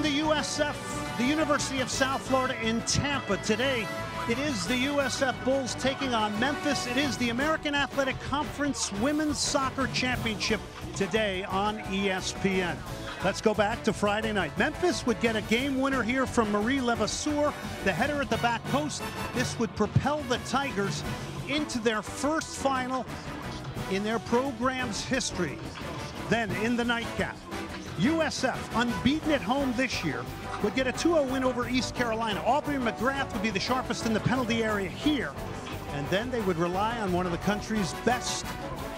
the USF, the University of South Florida in Tampa. Today, it is the USF Bulls taking on Memphis. It is the American Athletic Conference Women's Soccer Championship today on ESPN. Let's go back to Friday night. Memphis would get a game winner here from Marie Levasseur, the header at the back post. This would propel the Tigers into their first final in their program's history. Then in the nightcap, USF, unbeaten at home this year, would get a 2-0 win over East Carolina. Aubrey McGrath would be the sharpest in the penalty area here. And then they would rely on one of the country's best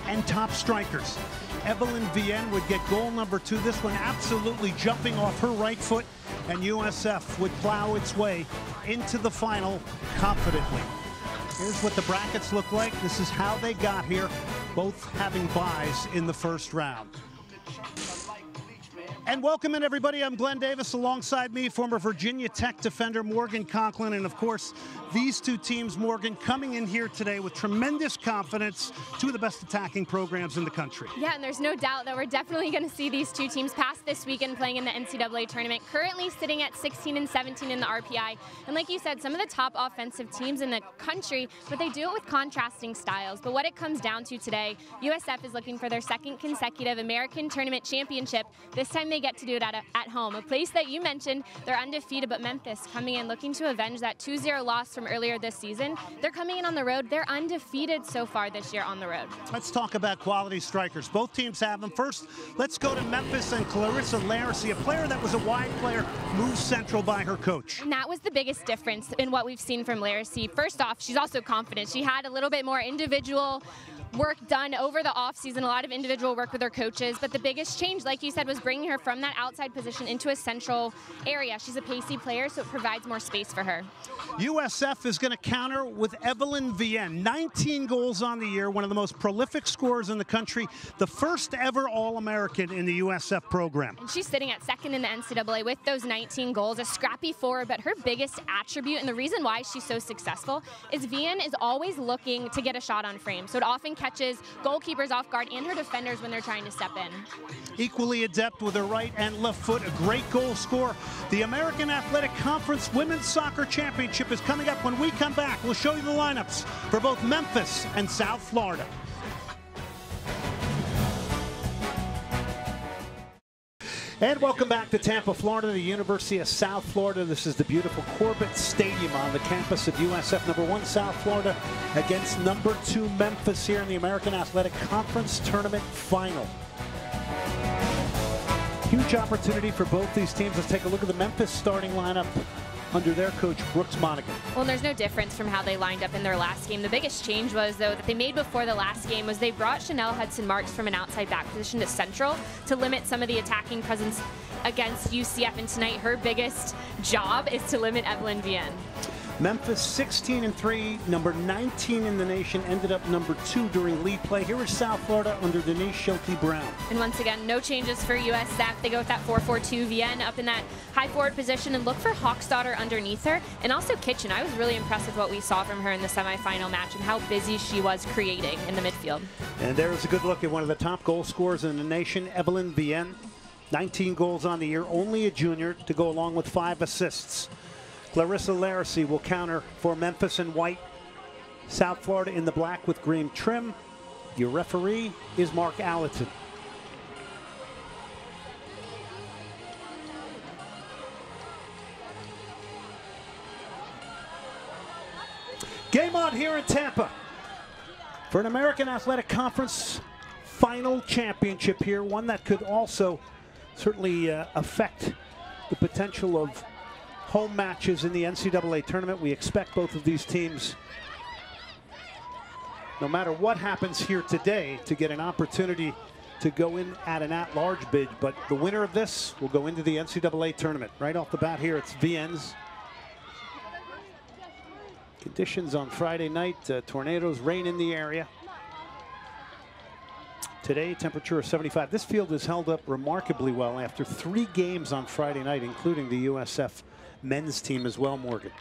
and top strikers. Evelyn Vien would get goal number 2. This one absolutely jumping off her right foot. And USF would plow its way into the final confidently. Here's what the brackets look like. This is how they got here, both having byes in the first round. And welcome in, everybody. I'm Glenn Davis. Alongside me, former Virginia Tech defender Morgan Conklin. And, of course, these two teams, Morgan, coming in here today with tremendous confidence, two of the best attacking programs in the country. Yeah, and there's no doubt that we're definitely going to see these two teams pass this weekend playing in the NCAA tournament, currently sitting at 16 and 17 in the RPI. And like you said, some of the top offensive teams in the country, but they do it with contrasting styles. But what it comes down to today, USF is looking for their second consecutive American Tournament Championship. This time they get to do it at home, a place that you mentioned. They're undefeated, but Memphis coming in looking to avenge that 2-0 loss from earlier this season. They're coming in on the road. They're undefeated so far this year on the road. Let's talk about quality strikers. Both teams have them. First, let's go to Memphis and Clarissa Lera, a player that was a wide player, moved central by her coach. And that was the biggest difference in what we've seen from Lera. First off, she's also confident. She had a little bit more individual work done over the offseason, a lot of individual work with her coaches, but the biggest change, like you said, was bringing her from that outside position into a central area. She's a pacey player, so it provides more space for her. USF is going to counter with Evelyn Vien. 19 goals on the year, one of the most prolific scorers in the country, the first ever All-American in the USF program. And she's sitting at second in the NCAA with those 19 goals, a scrappy forward, but her biggest attribute and the reason why she's so successful is Vien is always looking to get a shot on frame, so it often catches goalkeepers off guard and her defenders when they're trying to step in. Equally adept with her right and left foot, a great goal scorer. The American Athletic Conference Women's Soccer Championship is coming up. When we come back, we'll show you the lineups for both Memphis and South Florida. And welcome back to Tampa, Florida, the University of South Florida. This is the beautiful Corbett Stadium on the campus of USF. #1 South Florida against #2 Memphis here in the American Athletic Conference Tournament Final. Huge opportunity for both these teams. Let's take a look at the Memphis starting lineup under their coach, Brooks Monaghan. Well, there's no difference from how they lined up in their last game. The biggest change was, though, that they made before the last game was they brought Chanel Hudson-Marx from an outside back position to central to limit some of the attacking presence against UCF. And tonight, her biggest job is to limit Evelyn Vien. Memphis 16 and 3, number 19 in the nation, ended up number 2 during league play. Here is South Florida under Denise Schulte-Brown. And once again, no changes for USF. They go with that 4-4-2. Vien up in that high forward position and look for Hawksdaughter underneath her. And also Kitchen. I was really impressed with what we saw from her in the semifinal match and how busy she was creating in the midfield. And there is a good look at one of the top goal scorers in the nation, Evelyn Vien. 19 goals on the year, only a junior, to go along with 5 assists. Clarissa Lera will counter for Memphis in white. South Florida in the black with green trim. Your referee is Mark Allerton. Game on here in Tampa for an American Athletic Conference final championship here. One that could also certainly affect the potential of home matches in the NCAA tournament. We expect both of these teams, no matter what happens here today, to get an opportunity to go in at an at-large bid. But the winner of this will go into the NCAA tournament. Right off the bat here, it's Vien's. Conditions on Friday night, tornadoes, rain in the area. Today, temperature of 75. This field has held up remarkably well after 3 games on Friday night, including the USF men's team as well, Morgan.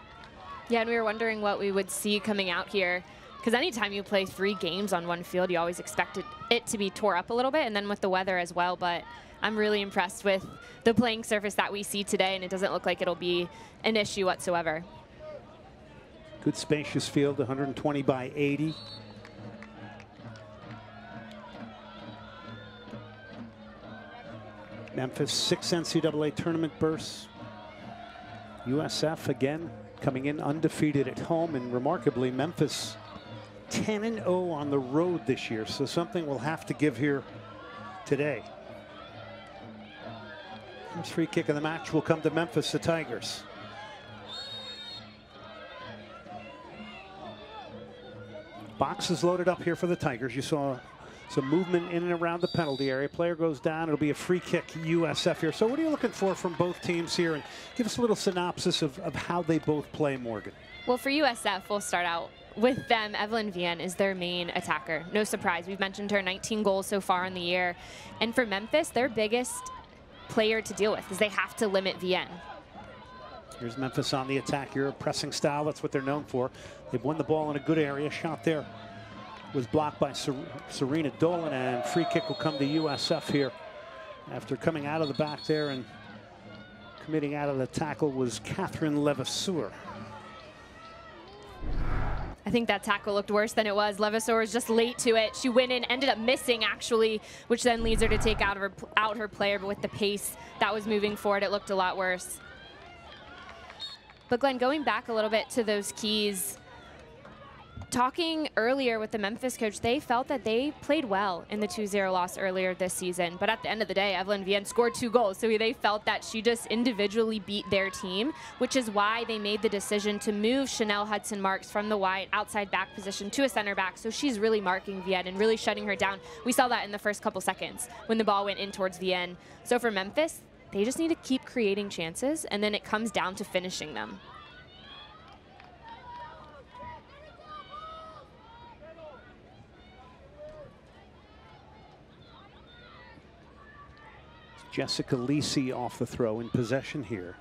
Yeah, and we were wondering what we would see coming out here, because anytime you play 3 games on one field, you always expect it to be tore up a little bit, and then with the weather as well. But I'm really impressed with the playing surface that we see today, and it doesn't look like it'll be an issue whatsoever. Good spacious field, 120 by 80. Memphis 6 NCAA tournament berths. USF again coming in undefeated at home, and remarkably Memphis 10-0 on the road this year, so something we'll have to give here today. First free kick of the match will come to Memphis, the Tigers. Box is loaded up here for the Tigers. You saw some movement in and around the penalty area. Player goes down. It'll be a free kick, USF here. So what are you looking for from both teams here? And give us a little synopsis of how they both play, Morgan. Well, for USF, we'll start out with them. Vien is their main attacker. No surprise. We've mentioned her 19 goals so far in the year. And for Memphis, their biggest player to deal with is they have to limit Vien. Here's Memphis on the attack here, pressing style. That's what they're known for. They've won the ball in a good area. Shot there was blocked by Serena Dolan, and free kick will come to USF here. After coming out of the back there and committing out of the tackle was Catherine Levasseur. I think that tackle looked worse than it was. Levasseur was just late to it. She went in, ended up missing actually, which then leads her to take out her player, but with the pace that was moving forward, it looked a lot worse. But Glenn, going back a little bit to those keys, talking earlier with the Memphis coach, they felt that they played well in the 2-0 loss earlier this season. But at the end of the day, Vien scored 2 goals. So they felt that she just individually beat their team, which is why they made the decision to move Chanel Hudson Marx from the wide outside back position to a center back. So she's really marking Vien and really shutting her down. We saw that in the first couple seconds when the ball went in towards Vien. So for Memphis, they just need to keep creating chances, and then it comes down to finishing them. Jessica Lisi off the throw in possession here.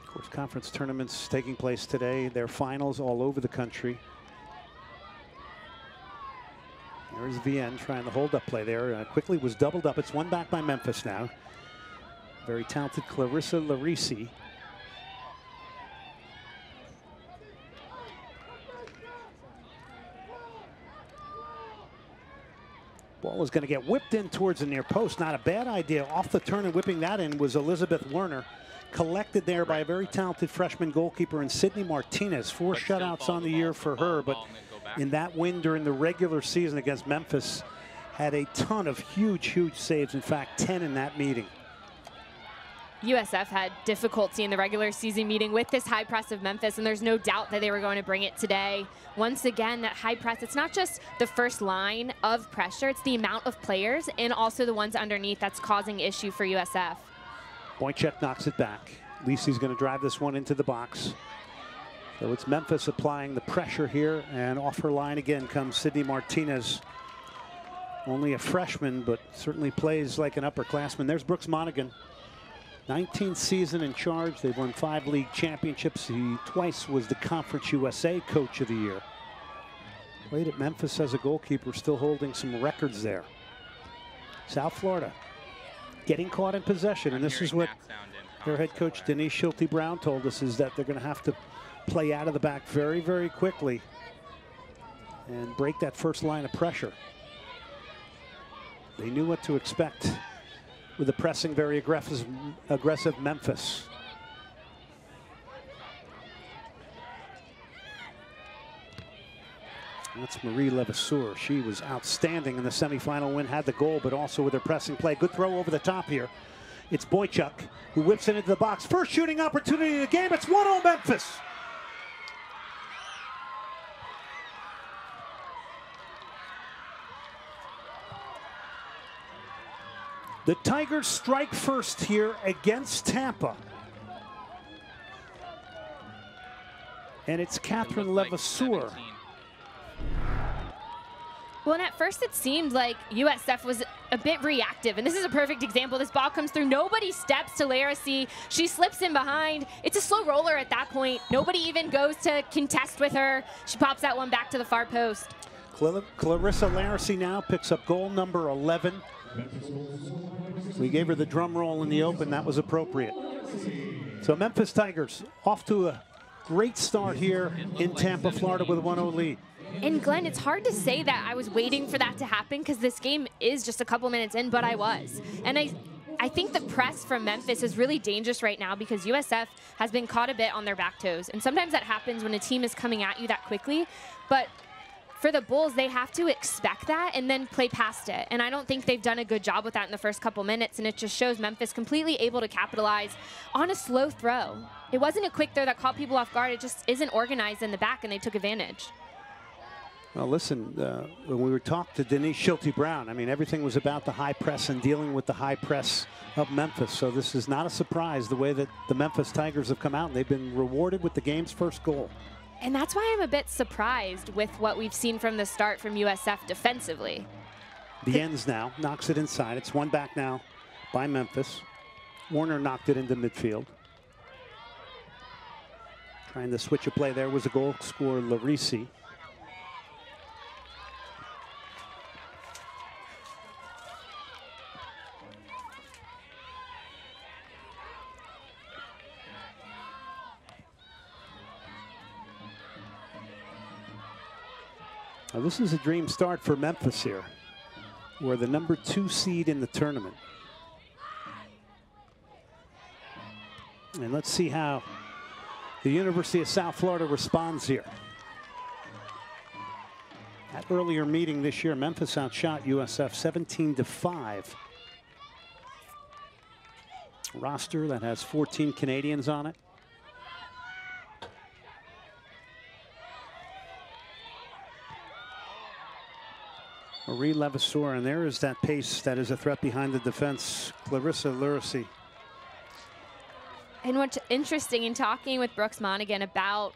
Of course, conference tournaments taking place today. Their finals all over the country. There's Vien trying the hold-up play there. Quickly was doubled up. It's one back by Memphis now. Very talented Clarissa Larisi. Ball is going to get whipped in towards the near post. Not a bad idea. Off the turn and whipping that in was Elisabeth Werner. Collected there by a very talented freshman goalkeeper in Sydney Martinez. 4 shutouts on the year for her, but in that win during the regular season against Memphis, had a ton of huge saves. In fact, 10 in that meeting. USF had difficulty in the regular season meeting with this high press of Memphis, and there's no doubt that they were going to bring it today. Once again, that high press, it's not just the first line of pressure, it's the amount of players and also the ones underneath that's causing issue for USF. Boychuk knocks it back. Lisi's going to drive this one into the box. So it's Memphis applying the pressure here, and off her line again comes Sydney Martinez. Only a freshman, but certainly plays like an upperclassman. There's Brooks Monaghan. 19th season in charge. They've won 5 league championships. He twice was the Conference USA Coach of the Year. Played at Memphis as a goalkeeper, still holding some records there. South Florida getting caught in possession, and this is what their head coach Denise Schulte-Brown told us, is that they're going to have to play out of the back very quickly and break that first line of pressure. They knew what to expect with the pressing, very aggressive Memphis. That's Marie Levasseur. She was outstanding in the semifinal win, had the goal, but also with her pressing play. Good throw over the top here. It's Boychuk who whips it into the box. First shooting opportunity of the game. It's 1-0 Memphis. The Tigers strike first here against Tampa. And it's Catherine Levasseur. Well, and at first it seemed like USF was a bit reactive, and this is a perfect example. This ball comes through, nobody steps to Lera. She slips in behind. It's a slow roller at that point. Nobody even goes to contest with her. She pops that one back to the far post. Clarissa Lera now picks up goal number 11. We gave her the drum roll in the open. That was appropriate. So Memphis Tigers off to a great start here in Tampa, Florida with a 1-0 lead. And Glenn, it's hard to say that I was waiting for that to happen because this game is just a couple minutes in, but I was. And I think the press from Memphis is really dangerous right now because USF has been caught a bit on their back toes. And sometimes that happens when a team is coming at you that quickly. But for the Bulls, they have to expect that and then play past it. And I don't think they've done a good job with that in the first couple minutes. And it just shows Memphis completely able to capitalize on a slow throw. It wasn't a quick throw that caught people off guard. It just isn't organized in the back, and they took advantage. Well, listen, when we were talking to Denise Schulte-Brown, I mean, everything was about the high press and dealing with the high press of Memphis. So this is not a surprise the way that the Memphis Tigers have come out, and they've been rewarded with the game's first goal. And that's why I'm a bit surprised with what we've seen from the start from USF defensively. Vien's now knocks it inside. It's one back now by Memphis. Warner knocked it into midfield. Trying to switch a play there was a goal scorer, Larisi. Now this is a dream start for Memphis here. We're the #2 seed in the tournament. And let's see how the University of South Florida responds here. At earlier meeting this year, Memphis outshot USF 17-5. Roster that has 14 Canadians on it. Marie Levasseur, and there is that pace that is a threat behind the defense. Clarissa Larisi. And what's interesting in talking with Brooks Monaghan about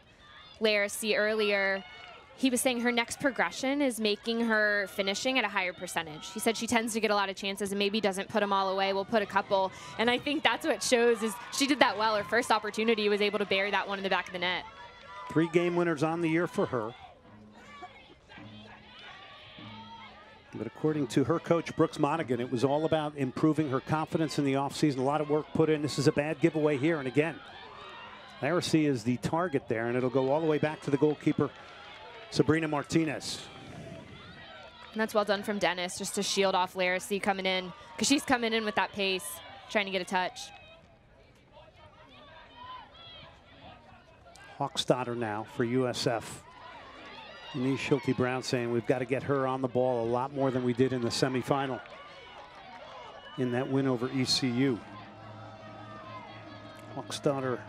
Larisi earlier, he was saying her next progression is making her finishing at a higher percentage. He said she tends to get a lot of chances and maybe doesn't put them all away, will put a couple. And I think that's what shows is she did that well. Her first opportunity was able to bury that one in the back of the net. 3 game winners on the year for her. But according to her coach, Brooks Monaghan, it was all about improving her confidence in the offseason. A lot of work put in. This is a bad giveaway here. And again, Larisi is the target there, and it'll go all the way back to the goalkeeper, Sabrina Martinez. And that's well done from Dennis, just to shield off Larisi coming in, because she's coming in with that pace, trying to get a touch. Hawksdotter now for USF. Denise Schulte-Brown saying we've got to get her on the ball a lot more than we did in the semifinal in that win over ECU. Hawksdotter,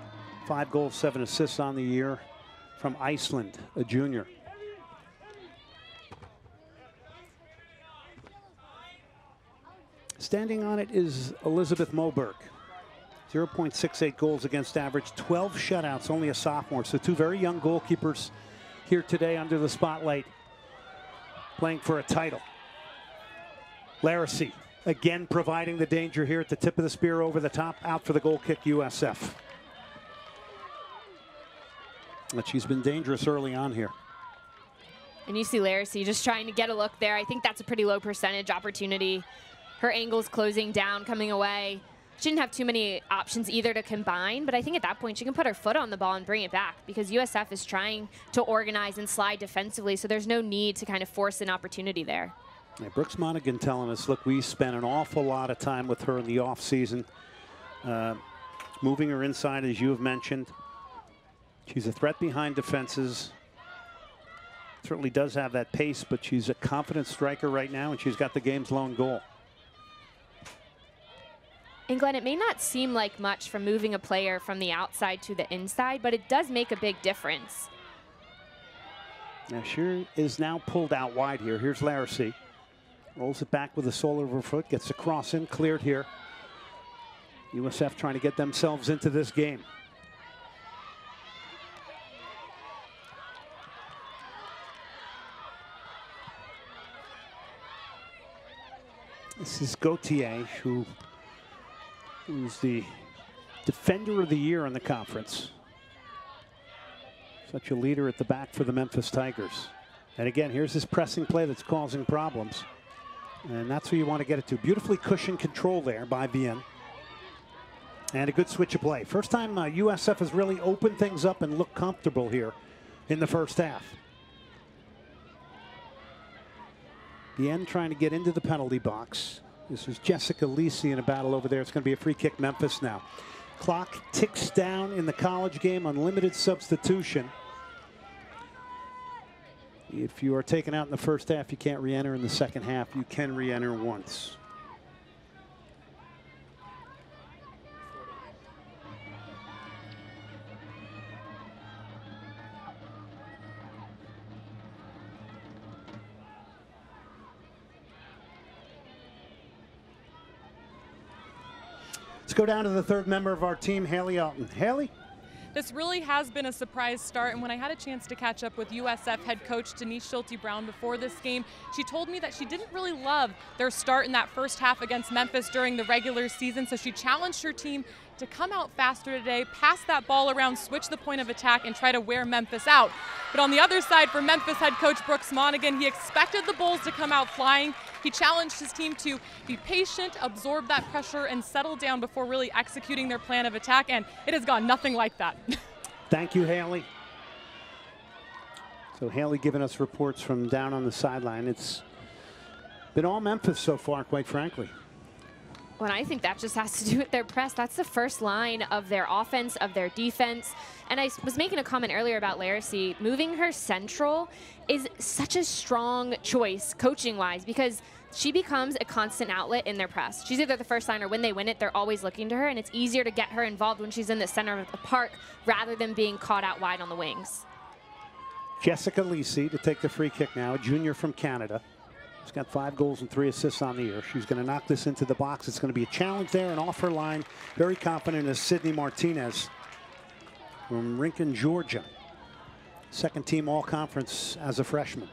5 goals, 7 assists on the year from Iceland, a junior. Standing on it is Elisabeth Moberg. 0.68 goals against average, 12 shutouts, only a sophomore. So 2 very young goalkeepers here today under the spotlight, playing for a title. Larisi again providing the danger here at the tip of the spear over the top, out for the goal kick, USF. But she's been dangerous early on here. And you see Larisi just trying to get a look there. I think that's a pretty low percentage opportunity. Her angle's closing down, coming away. She didn't have too many options either to combine, but I think at that point she can put her foot on the ball and bring it back because USF is trying to organize and slide defensively, so there's no need to kind of force an opportunity there. Yeah, Brooks Monaghan telling us, look, we spent an awful lot of time with her in the offseason, moving her inside, as you have mentioned. She's a threat behind defenses. Certainly does have that pace, but she's a confident striker right now, and she's got the game's lone goal. And Glenn, it may not seem like much from moving a player from the outside to the inside, but it does make a big difference. Now she is now pulled out wide here. Here's Larisi. Rolls it back with the sole of her foot, gets the cross in, cleared here. USF trying to get themselves into this game. This is Gauthier, who's the Defender of the Year in the conference. Such a leader at the back for the Memphis Tigers. And again, here's this pressing play that's causing problems. And that's where you want to get it to. Beautifully cushioned control there by Vien. And a good switch of play. First time USF has really opened things up and looked comfortable here in the first half. Vien trying to get into the penalty box. This is Jessica Lisi in a battle over there. It's going to be a free kick, Memphis now. Clock ticks down in the college game, unlimited substitution. If you are taken out in the first half, you can't re-enter in the second half. You can re-enter once. Let's go down to the third member of our team, Haley Alton. Haley? This really has been a surprise start, and when I had a chance to catch up with USF head coach Denise Schulte-Brown before this game, she told me that she didn't really love their start in that first half against Memphis during the regular season, so she challenged her team to come out faster today, pass that ball around, switch the point of attack, and try to wear Memphis out. But on the other side, for Memphis head coach Brooks Monaghan, he expected the Bulls to come out flying. He challenged his team to be patient, absorb that pressure, and settle down before really executing their plan of attack, and it has gone nothing like that. Thank you, Haley. So Haley giving us reports from down on the sideline. It's been all Memphis so far, quite frankly. Well, I think that just has to do with their press. That's the first line of their offense, of their defense. And I was making a comment earlier about Lera. Moving her central is such a strong choice coaching-wise because she becomes a constant outlet in their press. She's either the first line or when they win it, they're always looking to her, and it's easier to get her involved when she's in the center of the park rather than being caught out wide on the wings. Jessica Lisi to take the free kick now, a junior from Canada. She's got 5 goals and 3 assists on the year. She's going to knock this into the box. It's going to be a challenge there, and off her line, very confident, is Sydney Martinez from Rincon, Georgia. Second team all-conference as a freshman.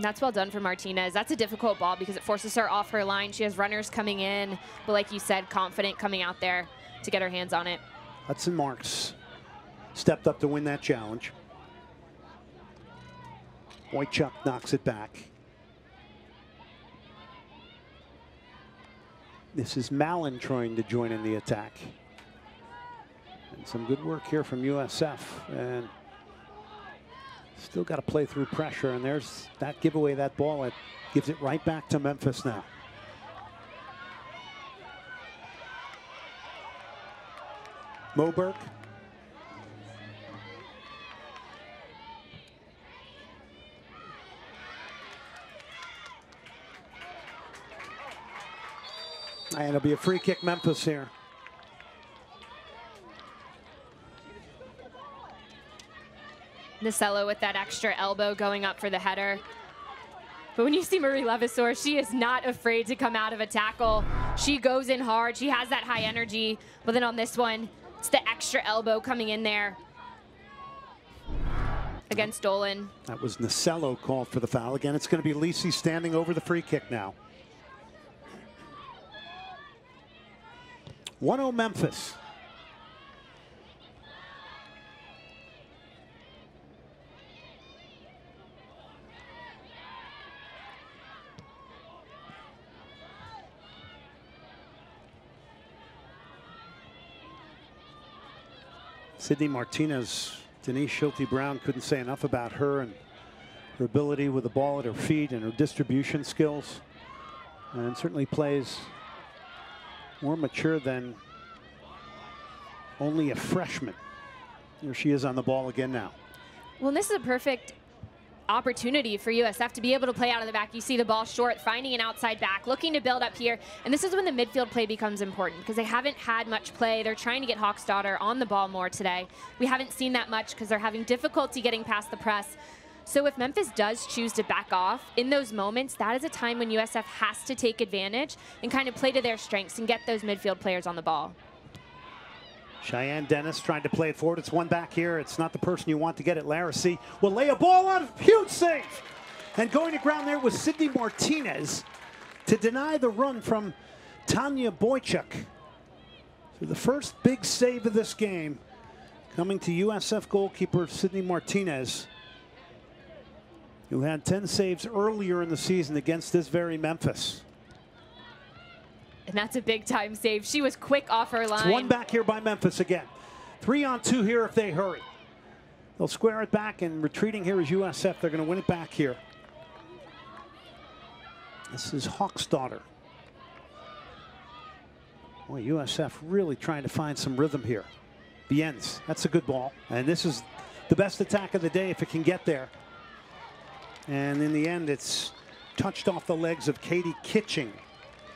That's well done for Martinez. That's a difficult ball because it forces her off her line. She has runners coming in, but like you said, confident coming out there to get her hands on it. Hudson Marx stepped up to win that challenge. Wojciech knocks it back. This is Malan trying to join in the attack. And some good work here from USF. And still got to play through pressure. And there's that giveaway, that ball. It gives it right back to Memphis now. Moberg. And it'll be a free kick, Memphis here. Nasello with that extra elbow going up for the header. But when you see Marie Levasseur, she is not afraid to come out of a tackle. She goes in hard. She has that high energy. But then on this one, it's the extra elbow coming in there against Dolan. That was Nasello called for the foul. Again, it's going to be Lisi standing over the free kick now. 1-0 Memphis. Sydney Martinez, Denise Schulte-Brown couldn't say enough about her and her ability with the ball at her feet and her distribution skills, and certainly plays more mature than only a freshman. Here she is on the ball again now. Well, this is a perfect opportunity for USF to be able to play out of the back. You see the ball short, finding an outside back, looking to build up here. And this is when the midfield play becomes important because they haven't had much play. They're trying to get Hawksdaughter on the ball more today. We haven't seen that much because they're having difficulty getting past the press. So if Memphis does choose to back off in those moments, that is a time when USF has to take advantage and kind of play to their strengths and get those midfield players on the ball. Cheyenne Dennis trying to play it forward. It's one back here. It's not the person you want to get it. Lera will lay a ball on. Huge save. And going to ground there was Sydney Martinez. to deny the run from Tanya Boychuk. So the first big save of this game coming to USF goalkeeper Sydney Martinez, who had 10 saves earlier in the season against this very Memphis. And that's a big time save. She was quick off her line. It's one back here by Memphis again. 3-on-2 here if they hurry. They'll square it back, and retreating here is USF. They're going to win it back here. This is Hawksdaughter. Boy, USF really trying to find some rhythm here. Vien's, that's a good ball. And this is the best attack of the day if it can get there. And in the end, it's touched off the legs of Katie Kitching.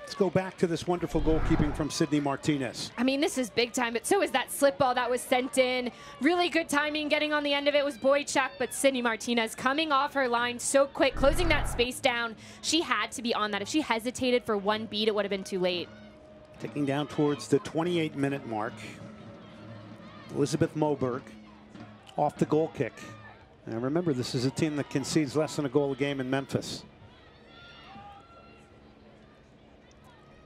Let's go back to this wonderful goalkeeping from Sydney Martinez. I mean, this is big time, but so is that slip ball that was sent in. Really good timing. Getting on the end of it was Boychuk, but Sydney Martinez coming off her line so quick, closing that space down. She had to be on that. If she hesitated for one beat, it would have been too late. Ticking down towards the 28-minute mark. Elisabeth Moberg off the goal kick. And remember, this is a team that concedes less than a goal a game in Memphis.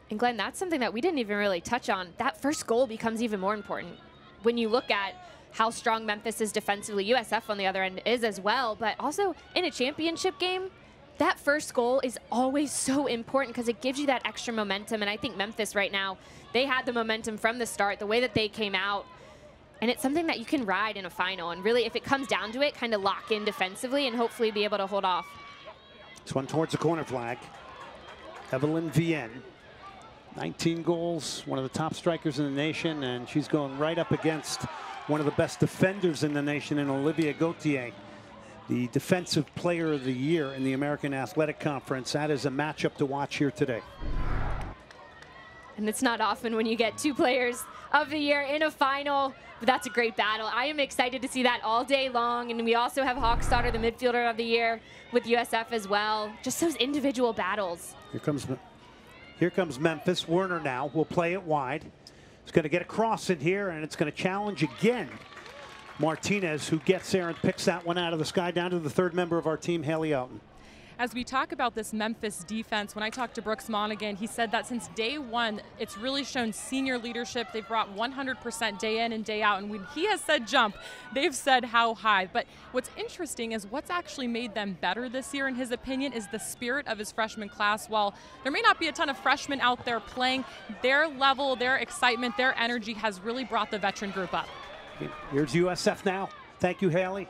And Glenn, that's something that we didn't even really touch on. That first goal becomes even more important when you look at how strong Memphis is defensively. USF on the other end is as well, but also in a championship game, that first goal is always so important because it gives you that extra momentum. And I think Memphis right now, they had the momentum from the start, the way that they came out. And it's something that you can ride in a final. And really, if it comes down to it, kind of lock in defensively and hopefully be able to hold off. This one towards the corner flag. Evelyn Vien. 19 goals, one of the top strikers in the nation, and she's going right up against one of the best defenders in the nation in Olivia Gauthier, the Defensive Player of the Year in the American Athletic Conference. That is a matchup to watch here today. And it's not often when you get two players of the year in a final, but that's a great battle. I am excited to see that all day long. And we also have Hawksdaughter, the midfielder of the year with USF as well. Just those individual battles. Here comes Memphis. Werner now will play it wide. It's going to get across in here, and it's going to challenge again Martinez, who gets there and picks that one out of the sky down to the third member of our team, Haley Alton. As we talk about this Memphis defense, when I talked to Brooks Monaghan, he said that since day one, it's really shown senior leadership. They've brought 100% day in and day out. And when he has said jump, they've said how high. But what's interesting is what's actually made them better this year, in his opinion, is the spirit of his freshman class. While there may not be a ton of freshmen out there playing, their level, their excitement, their energy has really brought the veteran group up. Here's USF now. Thank you, Haley.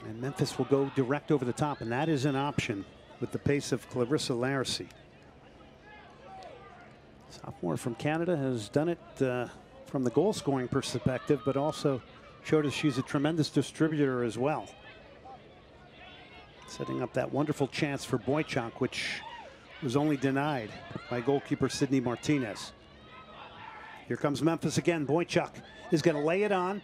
And Memphis will go direct over the top, and that is an option with the pace of Clarissa Larcy. Sophomore from Canada has done it from the goal scoring perspective, but also showed us she's a tremendous distributor as well. Setting up that wonderful chance for Boychuk, which was only denied by goalkeeper Sydney Martinez. Here comes Memphis again. Boychuk is going to lay it on.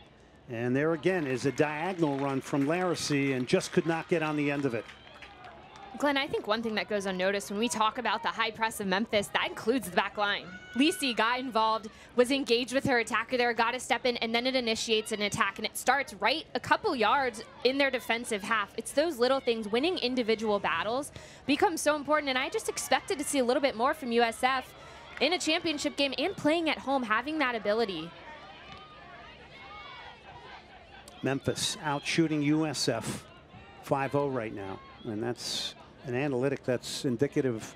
And there again is a diagonal run from Larcy, and just could not get on the end of it. Glenn, I think one thing that goes unnoticed when we talk about the high press of Memphis, that includes the back line. Lisi got involved, was engaged with her attacker there, got to step in, and then it initiates an attack, and it starts right a couple yards in their defensive half. It's those little things. Winning individual battles becomes so important, and I just expected to see a little bit more from USF in a championship game and playing at home, having that ability. Memphis out shooting USF 5-0 right now, and that's an analytic that's indicative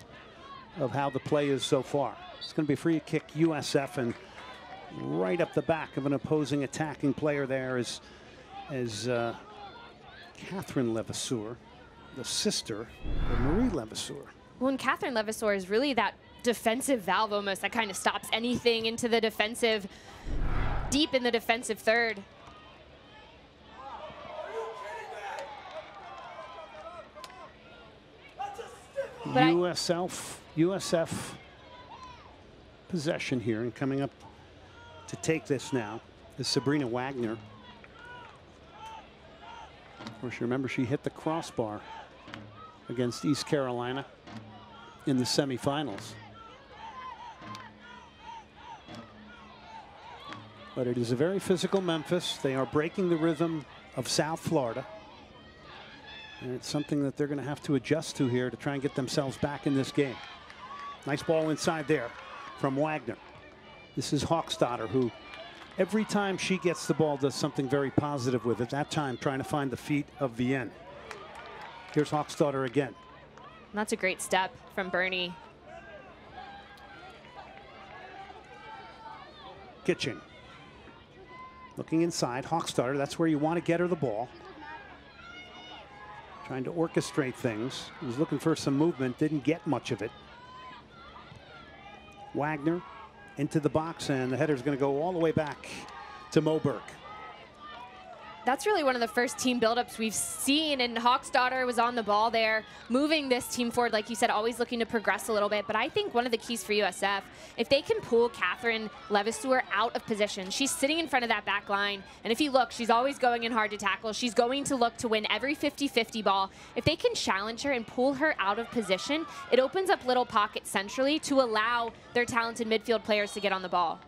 of how the play is so far. It's going to be a free kick USF, and right up the back of an opposing attacking player there is Catherine Levasseur, the sister of Marie Levasseur. Well, and Catherine Levasseur is really that defensive valve almost that kind of stops anything into the defensive, deep in the defensive third. But USF possession here, and coming up to take this now is Sabrina Wagner. Of course, you remember she hit the crossbar against East Carolina in the semifinals. But it is a very physical Memphis. They are breaking the rhythm of South Florida. And it's something that they're going to have to adjust to here to try and get themselves back in this game. Nice ball inside there from Wagner. This is Hawkstadter, who every time she gets the ball does something very positive with it. That time trying to find the feet of Vien. Here's Hawkstadter again. That's a great step from Bernie. Kitching. Looking inside, Hawkstadter, that's where you want to get her the ball. Trying to orchestrate things. He was looking for some movement, didn't get much of it. Wagner into the box, and the header's going to go all the way back to Moberg. That's really one of the first team buildups we've seen, and Hawkstadter was on the ball there, moving this team forward, like you said, always looking to progress a little bit. But I think one of the keys for USF, if they can pull Catherine Levasseur out of position, she's sitting in front of that back line, and if you look, she's always going in hard to tackle. She's going to look to win every 50-50 ball. If they can challenge her and pull her out of position, it opens up little pockets centrally to allow their talented midfield players to get on the ball.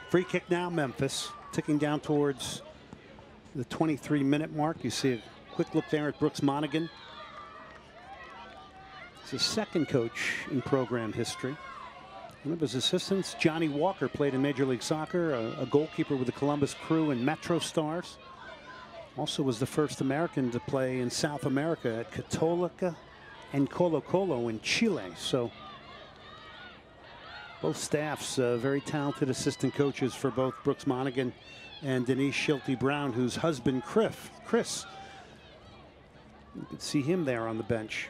Free kick now, Memphis, ticking down towards the 23-minute mark. You see a quick look there at Brooks Monaghan. He's the second coach in program history. One of his assistants, Johnny Walker, played in Major League Soccer, a goalkeeper with the Columbus Crew and Metro Stars. Also was the first American to play in South America at Católica and Colo-Colo in Chile. So both staffs, very talented assistant coaches for both Brooks Monaghan and Denise Schulte-Brown, whose husband, Chris, you could see him there on the bench,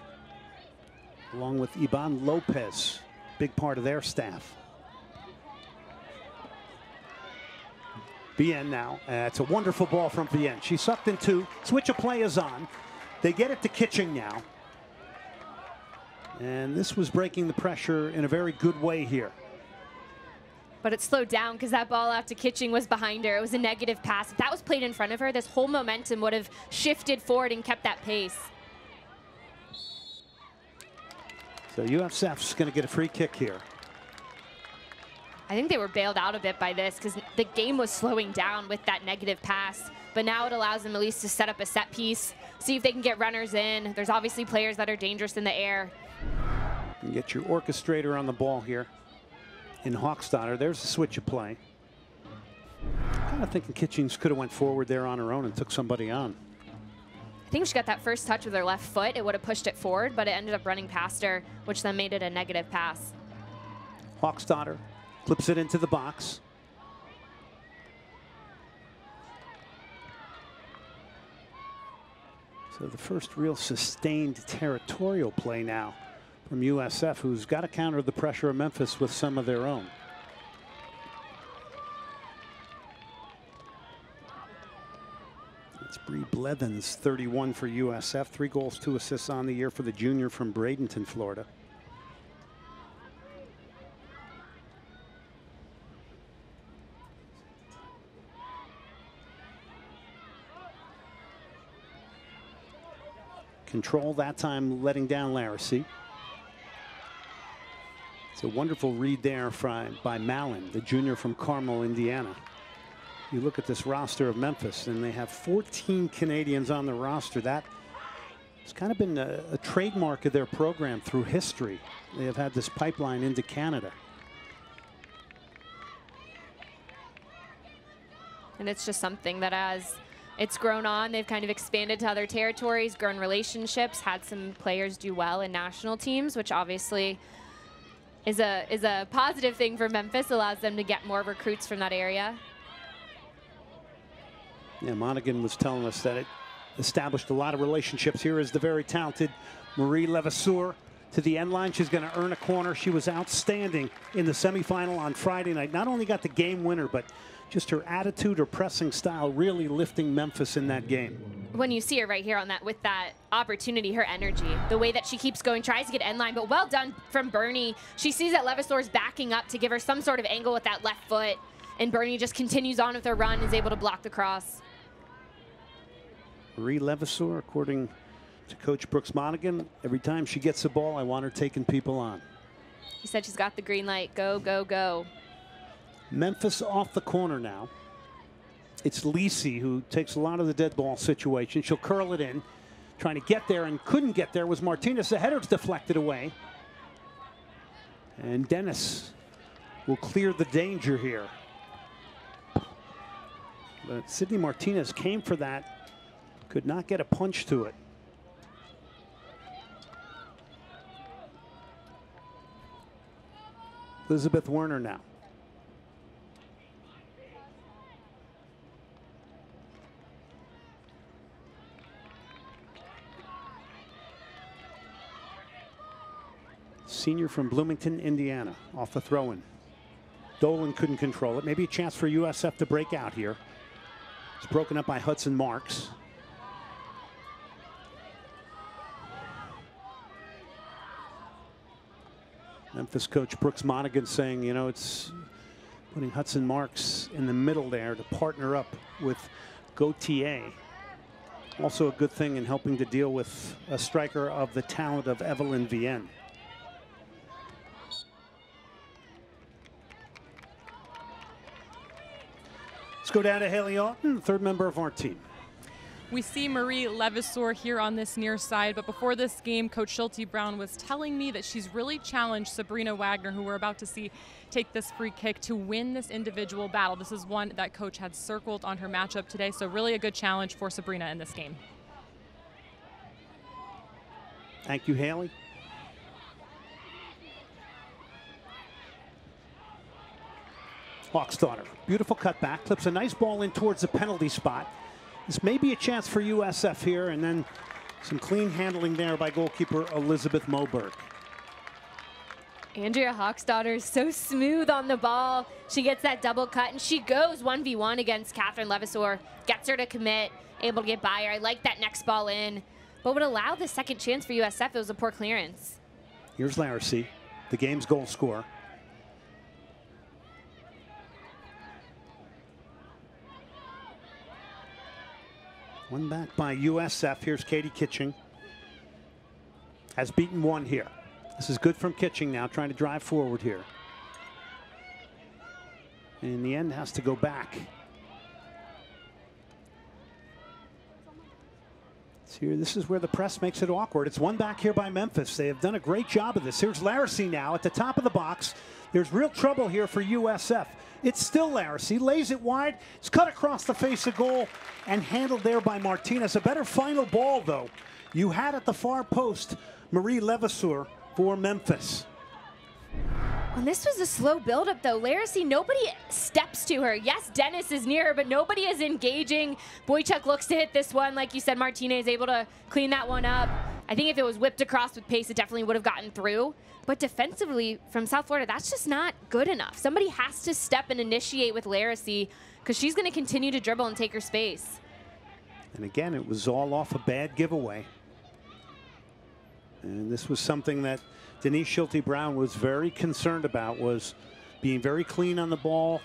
along with Iban Lopez, big part of their staff. Vien now, it's a wonderful ball from Vien. She sucked in two, switch of play is on. They get it to Kitching now. And this was breaking the pressure in a very good way here. But it slowed down because that ball out to Kitching was behind her. It was a negative pass. If that was played in front of her, this whole momentum would have shifted forward and kept that pace. So USF's going to get a free kick here. I think they were bailed out a bit by this because the game was slowing down with that negative pass. But now it allows them at least to set up a set piece, see if they can get runners in. There's obviously players that are dangerous in the air. And get your orchestrator on the ball here in Hawkstadter. There's the switch of play. Kind of thinking Kitchings could have went forward there on her own and took somebody on. I think she got that first touch with her left foot. It would have pushed it forward, but it ended up running past her, which then made it a negative pass. Hawkstadter flips it into the box. So the first real sustained territorial play now from USF, who's got to counter the pressure of Memphis with some of their own. It's Bree Blevins, 31 for USF, 3 goals, 2 assists on the year for the junior from Bradenton, Florida. Control that time, letting down Lera. See? It's a wonderful read there by Malan, the junior from Carmel, Indiana. You look at this roster of Memphis, and they have 14 Canadians on the roster. That has kind of been a trademark of their program through history. They have had this pipeline into Canada. And it's just something that as it's grown on, they've kind of expanded to other territories, grown relationships, had some players do well in national teams, which obviously is a positive thing for Memphis, allows them to get more recruits from that area. Yeah, Monaghan was telling us that it established a lot of relationships. Here is the very talented Marie Levasseur to the end line. She's going to earn a corner. She was outstanding in the semifinal on Friday night. Not only got the game winner, but just her attitude, her pressing style, really lifting Memphis in that game. When you see her right here on that, with that opportunity, her energy, the way that she keeps going, tries to get end line, but well done from Bernie. She sees that Levasseur's backing up to give her some sort of angle with that left foot, and Bernie just continues on with her run, is able to block the cross. Marie Levasseur, according to Coach Brooks Monaghan, every time she gets the ball, I want her taking people on. He said she's got the green light. Go, go, go. Memphis off the corner now. It's Lisi who takes a lot of the dead ball situation. She'll curl it in. Trying to get there and couldn't get there was Martinez. The header's deflected away. And Dennis will clear the danger here. But Sydney Martinez came for that. Could not get a punch to it. Elisabeth Moberg now. Senior from Bloomington, Indiana, off the throw-in. Dolan couldn't control it. Maybe a chance for USF to break out here. It's broken up by Hudson Marx. Memphis coach Brooks Monaghan saying, you know, it's putting Hudson Marx in the middle there to partner up with Gauthier. Also a good thing in helping to deal with a striker of the talent of Evelyn Vien. Let's go down to Haley Auten, the third member of our team. We see Marie Levasseur here on this near side, but before this game, Coach Schulte Brown was telling me that she's really challenged Sabrina Wagner, who we're about to see take this free kick, to win this individual battle. This is one that Coach had circled on her matchup today, so really a good challenge for Sabrina in this game. Thank you, Haley. Hawksdaughter, beautiful cutback, clips a nice ball in towards the penalty spot. This may be a chance for USF here, and then some clean handling there by goalkeeper Elisabeth Moberg. Andrea Hawksdaughter is so smooth on the ball. She gets that double cut, and she goes 1v1 against Catherine Levasseur, gets her to commit, able to get by her. I like that next ball in, but would allow the second chance for USF. It was a poor clearance. Here's Larissy, the game's goal scorer. One back by USF. Here's Katie Kitching. Has beaten one here. This is good from Kitching now, trying to drive forward here. And in the end, has to go back. So here, this is where the press makes it awkward. It's one back here by Memphis. They have done a great job of this. Here's Larissy now at the top of the box. There's real trouble here for USF. It's still Larissy, lays it wide. It's cut across the face of goal and handled there by Martinez. A better final ball, though. You had at the far post Marie Levasseur for Memphis. And this was a slow buildup, though. Larissy, nobody steps to her. Yes, Dennis is near her, but nobody is engaging. Boychuk looks to hit this one. Like you said, Martinez able to clean that one up. I think if it was whipped across with pace, it definitely would have gotten through. But defensively from South Florida, that's just not good enough. Somebody has to step and initiate with Larissy, because she's going to continue to dribble and take her space. And again, it was all off a bad giveaway. And this was something that Denise Schulte Brown was very concerned about, was being very clean on the ball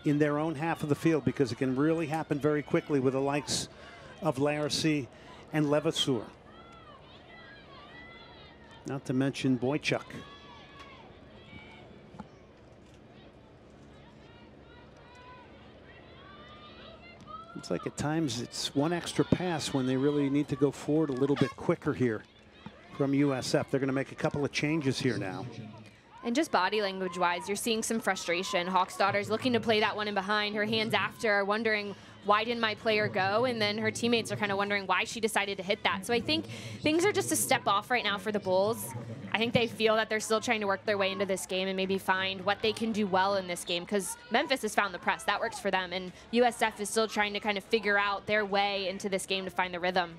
in their own half of the field, because it can really happen very quickly with the likes of Larissy and Levasseur. Not to mention Boychuk. It's like at times it's one extra pass when they really need to go forward a little bit quicker here from USF. They're going to make a couple of changes here now. And just body language-wise, you're seeing some frustration. Hawksdaughter's looking to play that one in behind. Her hands after are wondering, why didn't my player go? And then her teammates are kind of wondering why she decided to hit that. So I think things are just a step off right now for the Bulls. I think they feel that they're still trying to work their way into this game and maybe find what they can do well in this game, because Memphis has found the press. That works for them. And USF is still trying to kind of figure out their way into this game to find the rhythm.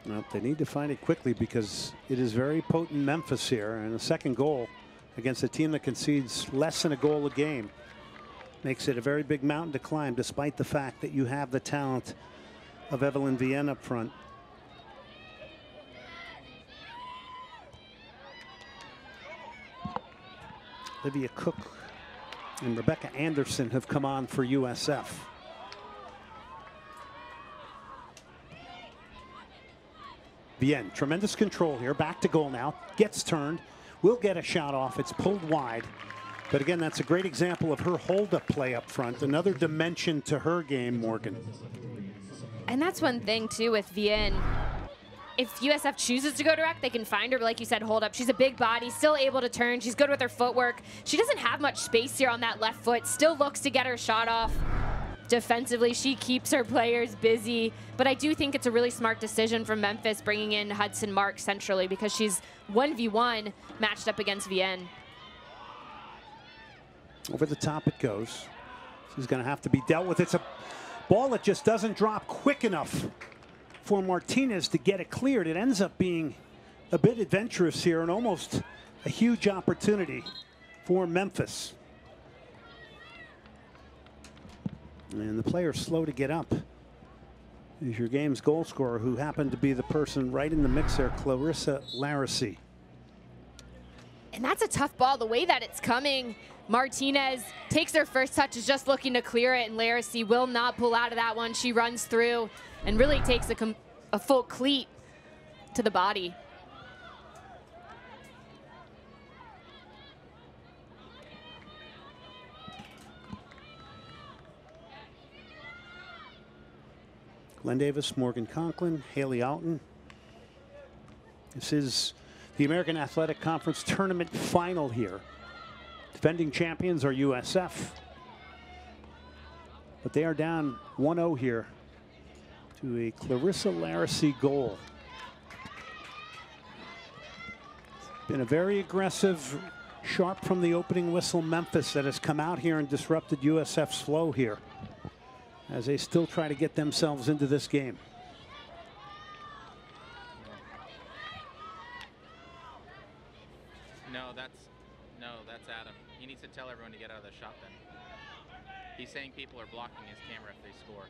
Well, they need to find it quickly, because it is very potent Memphis here, and a second goal against a team that concedes less than a goal a game makes it a very big mountain to climb, despite the fact that you have the talent of Evelyn Vien up front. Olivia Cook and Rebecca Anderson have come on for USF. Vien, tremendous control here, back to goal now, gets turned, will get a shot off. It's pulled wide. But again, that's a great example of her hold-up play up front. Another dimension to her game, Morgan. And that's one thing, too, with Vien. If USF chooses to go direct, they can find her, but like you said, hold up. She's a big body, still able to turn. She's good with her footwork. She doesn't have much space here on that left foot. Still looks to get her shot off. Defensively, she keeps her players busy. But I do think it's a really smart decision from Memphis bringing in Hudson Marx centrally because she's 1v1 matched up against Vien. Over the top it goes. She's going to have to be dealt with. It's a ball that just doesn't drop quick enough for Martinez to get it cleared. It ends up being a bit adventurous here and almost a huge opportunity for Memphis. And the player slow to get up is your game's goal scorer, who happened to be the person right in the mix there, Clarissa Lera. And that's a tough ball. The way that it's coming, Martinez takes her first touch, is just looking to clear it, and Lera will not pull out of that one. She runs through and really takes a full cleat to the body. Glenn Davis, Morgan Conklin, Haley Alton. This is the American Athletic Conference Tournament final here. Defending champions are USF, but they are down 1-0 here to a Clarissa Lera goal. Been a very aggressive, sharp from the opening whistle Memphis that has come out here and disrupted USF's flow here as they still try to get themselves into this game. No, that's Adam. He needs to tell everyone to get out of the shot then. He's saying people are blocking his camera if they score.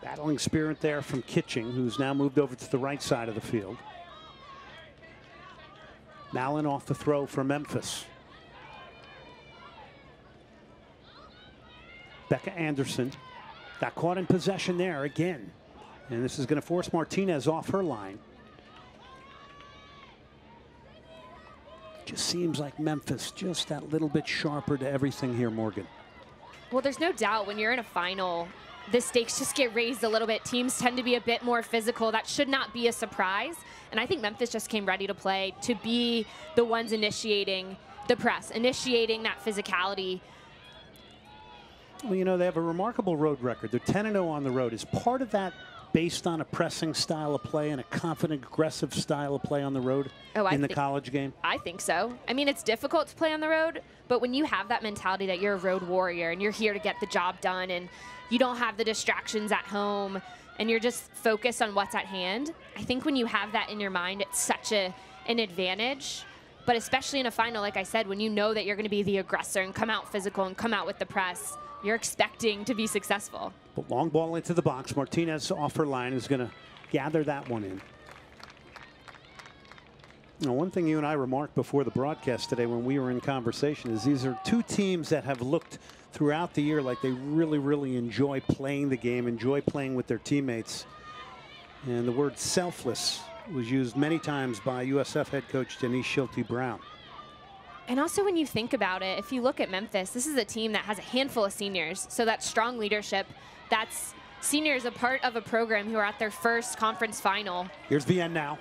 Battling spirit there from Kitching, who's now moved over to the right side of the field. Malan off the throw for Memphis. Becca Anderson got caught in possession there again. And this is going to force Martinez off her line. Just seems like Memphis just that little bit sharper to everything here, Morgan. Well, there's no doubt when you're in a final, the stakes just get raised a little bit. Teams tend to be a bit more physical. That should not be a surprise. And I think Memphis just came ready to play, to be the ones initiating the press, initiating that physicality. Well, you know, they have a remarkable road record. They're 10-0 on the road. Is part of that based on a pressing style of play and a confident, aggressive style of play on the road in the college game? I think so. I mean, it's difficult to play on the road, but when you have that mentality that you're a road warrior and you're here to get the job done and you don't have the distractions at home and you're just focused on what's at hand, I think when you have that in your mind, it's such an advantage. But especially in a final, like I said, when you know that you're going to be the aggressor and come out physical and come out with the press, you're expecting to be successful. But long ball into the box. Martinez off her line is going to gather that one in. Now, one thing you and I remarked before the broadcast today when we were in conversation is these are two teams that have looked throughout the year like they really, really enjoy playing the game, enjoy playing with their teammates. And the word selfless was used many times by USF head coach Denise Schulte-Brown. And also when you think about it, if you look at Memphis, this is a team that has a handful of seniors. So that's strong leadership. That's seniors a part of a program who are at their first conference final. Here's Vien now.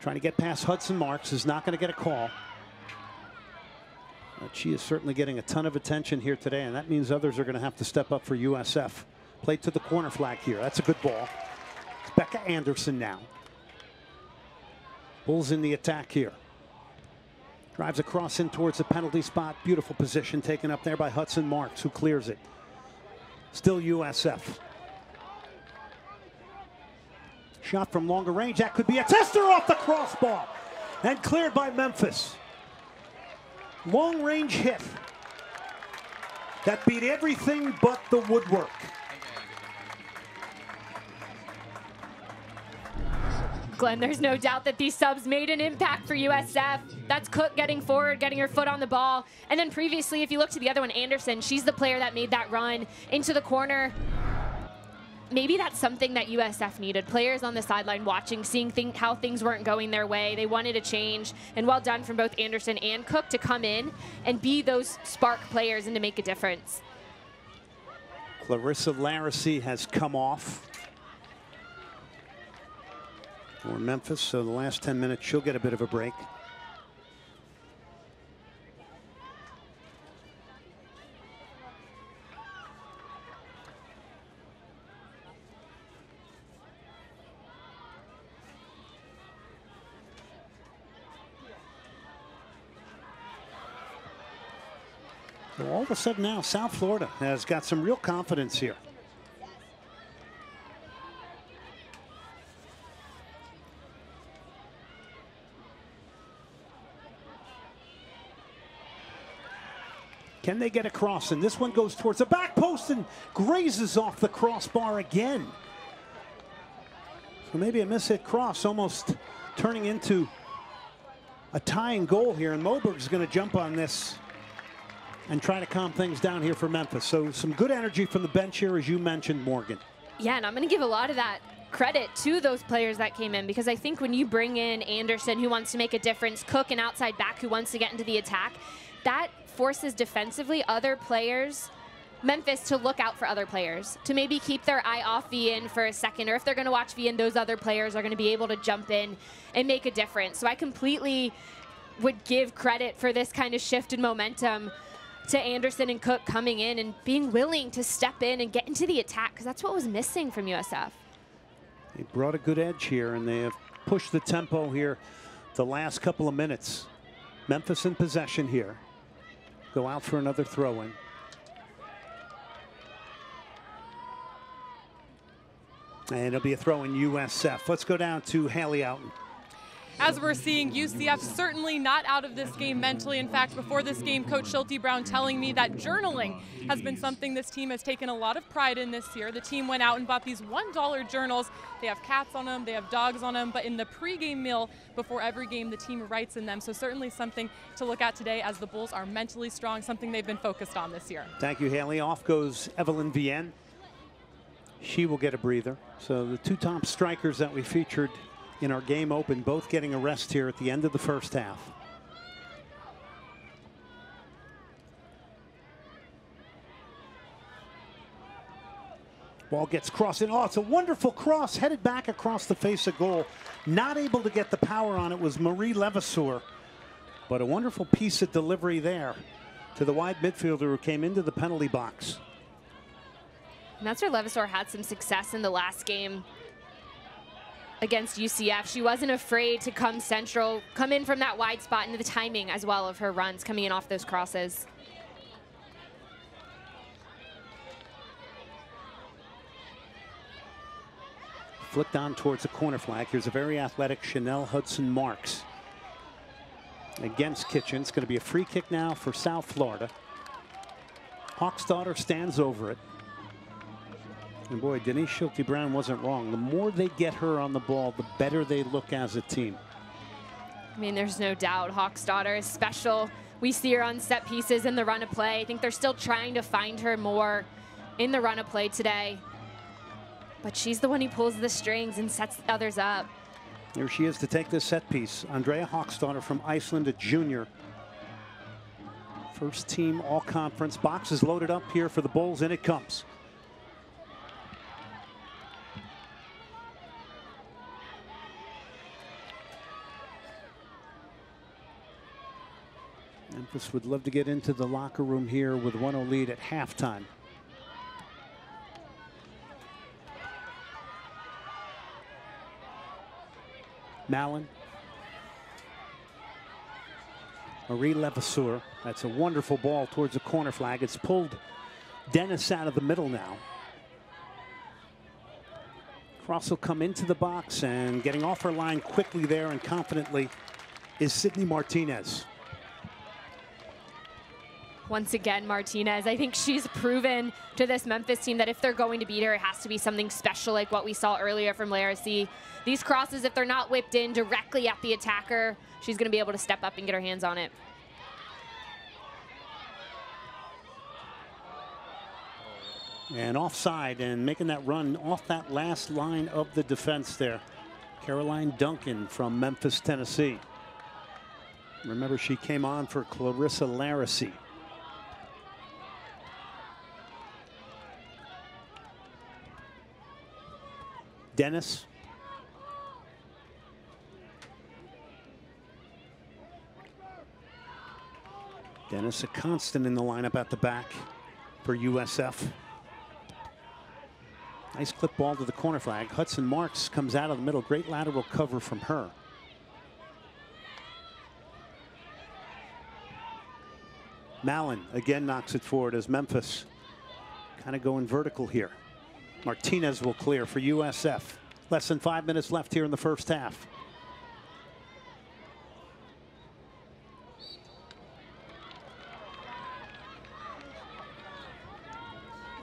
Trying to get past Hudson Marx, is not going to get a call. But she is certainly getting a ton of attention here today, and that means others are going to have to step up for USF. Played to the corner flag here. That's a good ball. It's Becca Anderson now. Bulls in the attack here. Drives across in towards the penalty spot. Beautiful position taken up there by Hudson Marx, who clears it. Still USF. Shot from longer range. That could be a tester off the crossbar. And cleared by Memphis. Long range hit. That beat everything but the woodwork. Glenn, there's no doubt that these subs made an impact for USF. That's Cook getting forward, getting her foot on the ball. And then previously, if you look to the other one, Anderson, she's the player that made that run into the corner. maybe that's something that USF needed. Players on the sideline watching, seeing how things weren't going their way. They wanted a change, and well done from both Anderson and Cook to come in and be those spark players and to make a difference. Clarissa Lera has come off for Memphis, so the last 10 minutes she'll get a bit of a break. So all of a sudden now, South Florida has got some real confidence here. Can they get across? And this one goes towards the back post and grazes off the crossbar again. So maybe a mishit cross, almost turning into a tying goal here. And Moberg's going to jump on this and try to calm things down here for Memphis. So some good energy from the bench here, as you mentioned, Morgan. Yeah, and I'm going to give a lot of that credit to those players that came in, because I think when you bring in Anderson, who wants to make a difference, Cook, an outside back who wants to get into the attack, that forces defensively other players, Memphis, to look out for other players, to maybe keep their eye off Vien for a second, or if they're going to watch Vien, those other players are going to be able to jump in and make a difference. So I completely would give credit for this kind of shift in momentum to Anderson and Cook coming in and being willing to step in and get into the attack, because that's what was missing from USF. They brought a good edge here, and they have pushed the tempo here the last couple of minutes. Memphis in possession here. Go out for another throw-in. And it'll be a throw in USF. Let's go down to Haley Outen. As we're seeing, UCF certainly not out of this game mentally. In fact, before this game, Coach Schulte Brown telling me that journaling has been something this team has taken a lot of pride in this year. The team went out and bought these $1 journals. They have cats on them, they have dogs on them, but in the pregame meal before every game, the team writes in them. So certainly something to look at today, as the Bulls are mentally strong, something they've been focused on this year. Thank you, Haley. Off goes Evelyn Vien. She will get a breather. So the two top strikers that we featured in our game open, both getting a rest here at the end of the first half. Ball gets crossed in. Oh, it's a wonderful cross, headed back across the face of goal. Not able to get the power on it was Marie Levasseur, but a wonderful piece of delivery there to the wide midfielder who came into the penalty box. And that's where Levasseur had some success in the last game against UCF. She wasn't afraid to come central, come in from that wide spot, into the timing as well of her runs coming in off those crosses. Flipped on towards the corner flag. Here's a very athletic Chanel Hudson Marx against Kitchen. It's going to be a free kick now for South Florida. Hawksdaughter stands over it. And boy, Denise Schulte Brown wasn't wrong. The more they get her on the ball, the better they look as a team. I mean, there's no doubt Hawksdaughter is special. We see her on set pieces in the run of play. I think they're still trying to find her more in the run of play today. But she's the one who pulls the strings and sets others up. Here she is to take this set piece. Andrea Hawksdaughter from Iceland, a junior. First team all-conference. Box is loaded up here for the Bulls, and it comes. Memphis would love to get into the locker room here with 1-0 lead at halftime. Malan. Marie Levasseur. That's a wonderful ball towards the corner flag. It's pulled Dennis out of the middle now. Cross will come into the box, and getting off her line quickly there and confidently is Sydney Martinez. Once again, Martinez, I think she's proven to this Memphis team that if they're going to beat her, it has to be something special like what we saw earlier from Lera. These crosses, if they're not whipped in directly at the attacker, she's going to be able to step up and get her hands on it. And offside, and making that run off that last line of the defense there. Caroline Duncan from Memphis, Tennessee. Remember, she came on for Clarissa Lera. Dennis. Dennis, a constant in the lineup at the back for USF. Nice clip ball to the corner flag. Hudson Marx comes out of the middle. Great lateral cover from her. Malan again knocks it forward as Memphis kind of going vertical here. Martinez will clear for USF. Less than 5 minutes left here in the first half.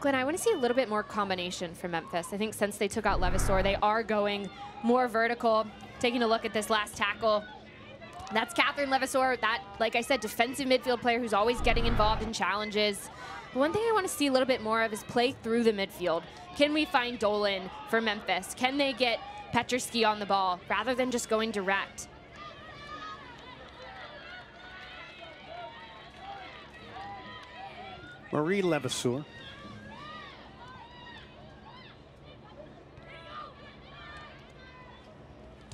Glenn, I want to see a little bit more combination from Memphis. I think since they took out Levasseur, they are going more vertical. Taking a look at this last tackle, that's Catherine Levasseur, that, like I said, defensive midfield player who's always getting involved in challenges. But one thing I want to see a little bit more of is play through the midfield. Can we find Dolan for Memphis? Can they get Petrosky on the ball rather than just going direct? Marie Levasseur.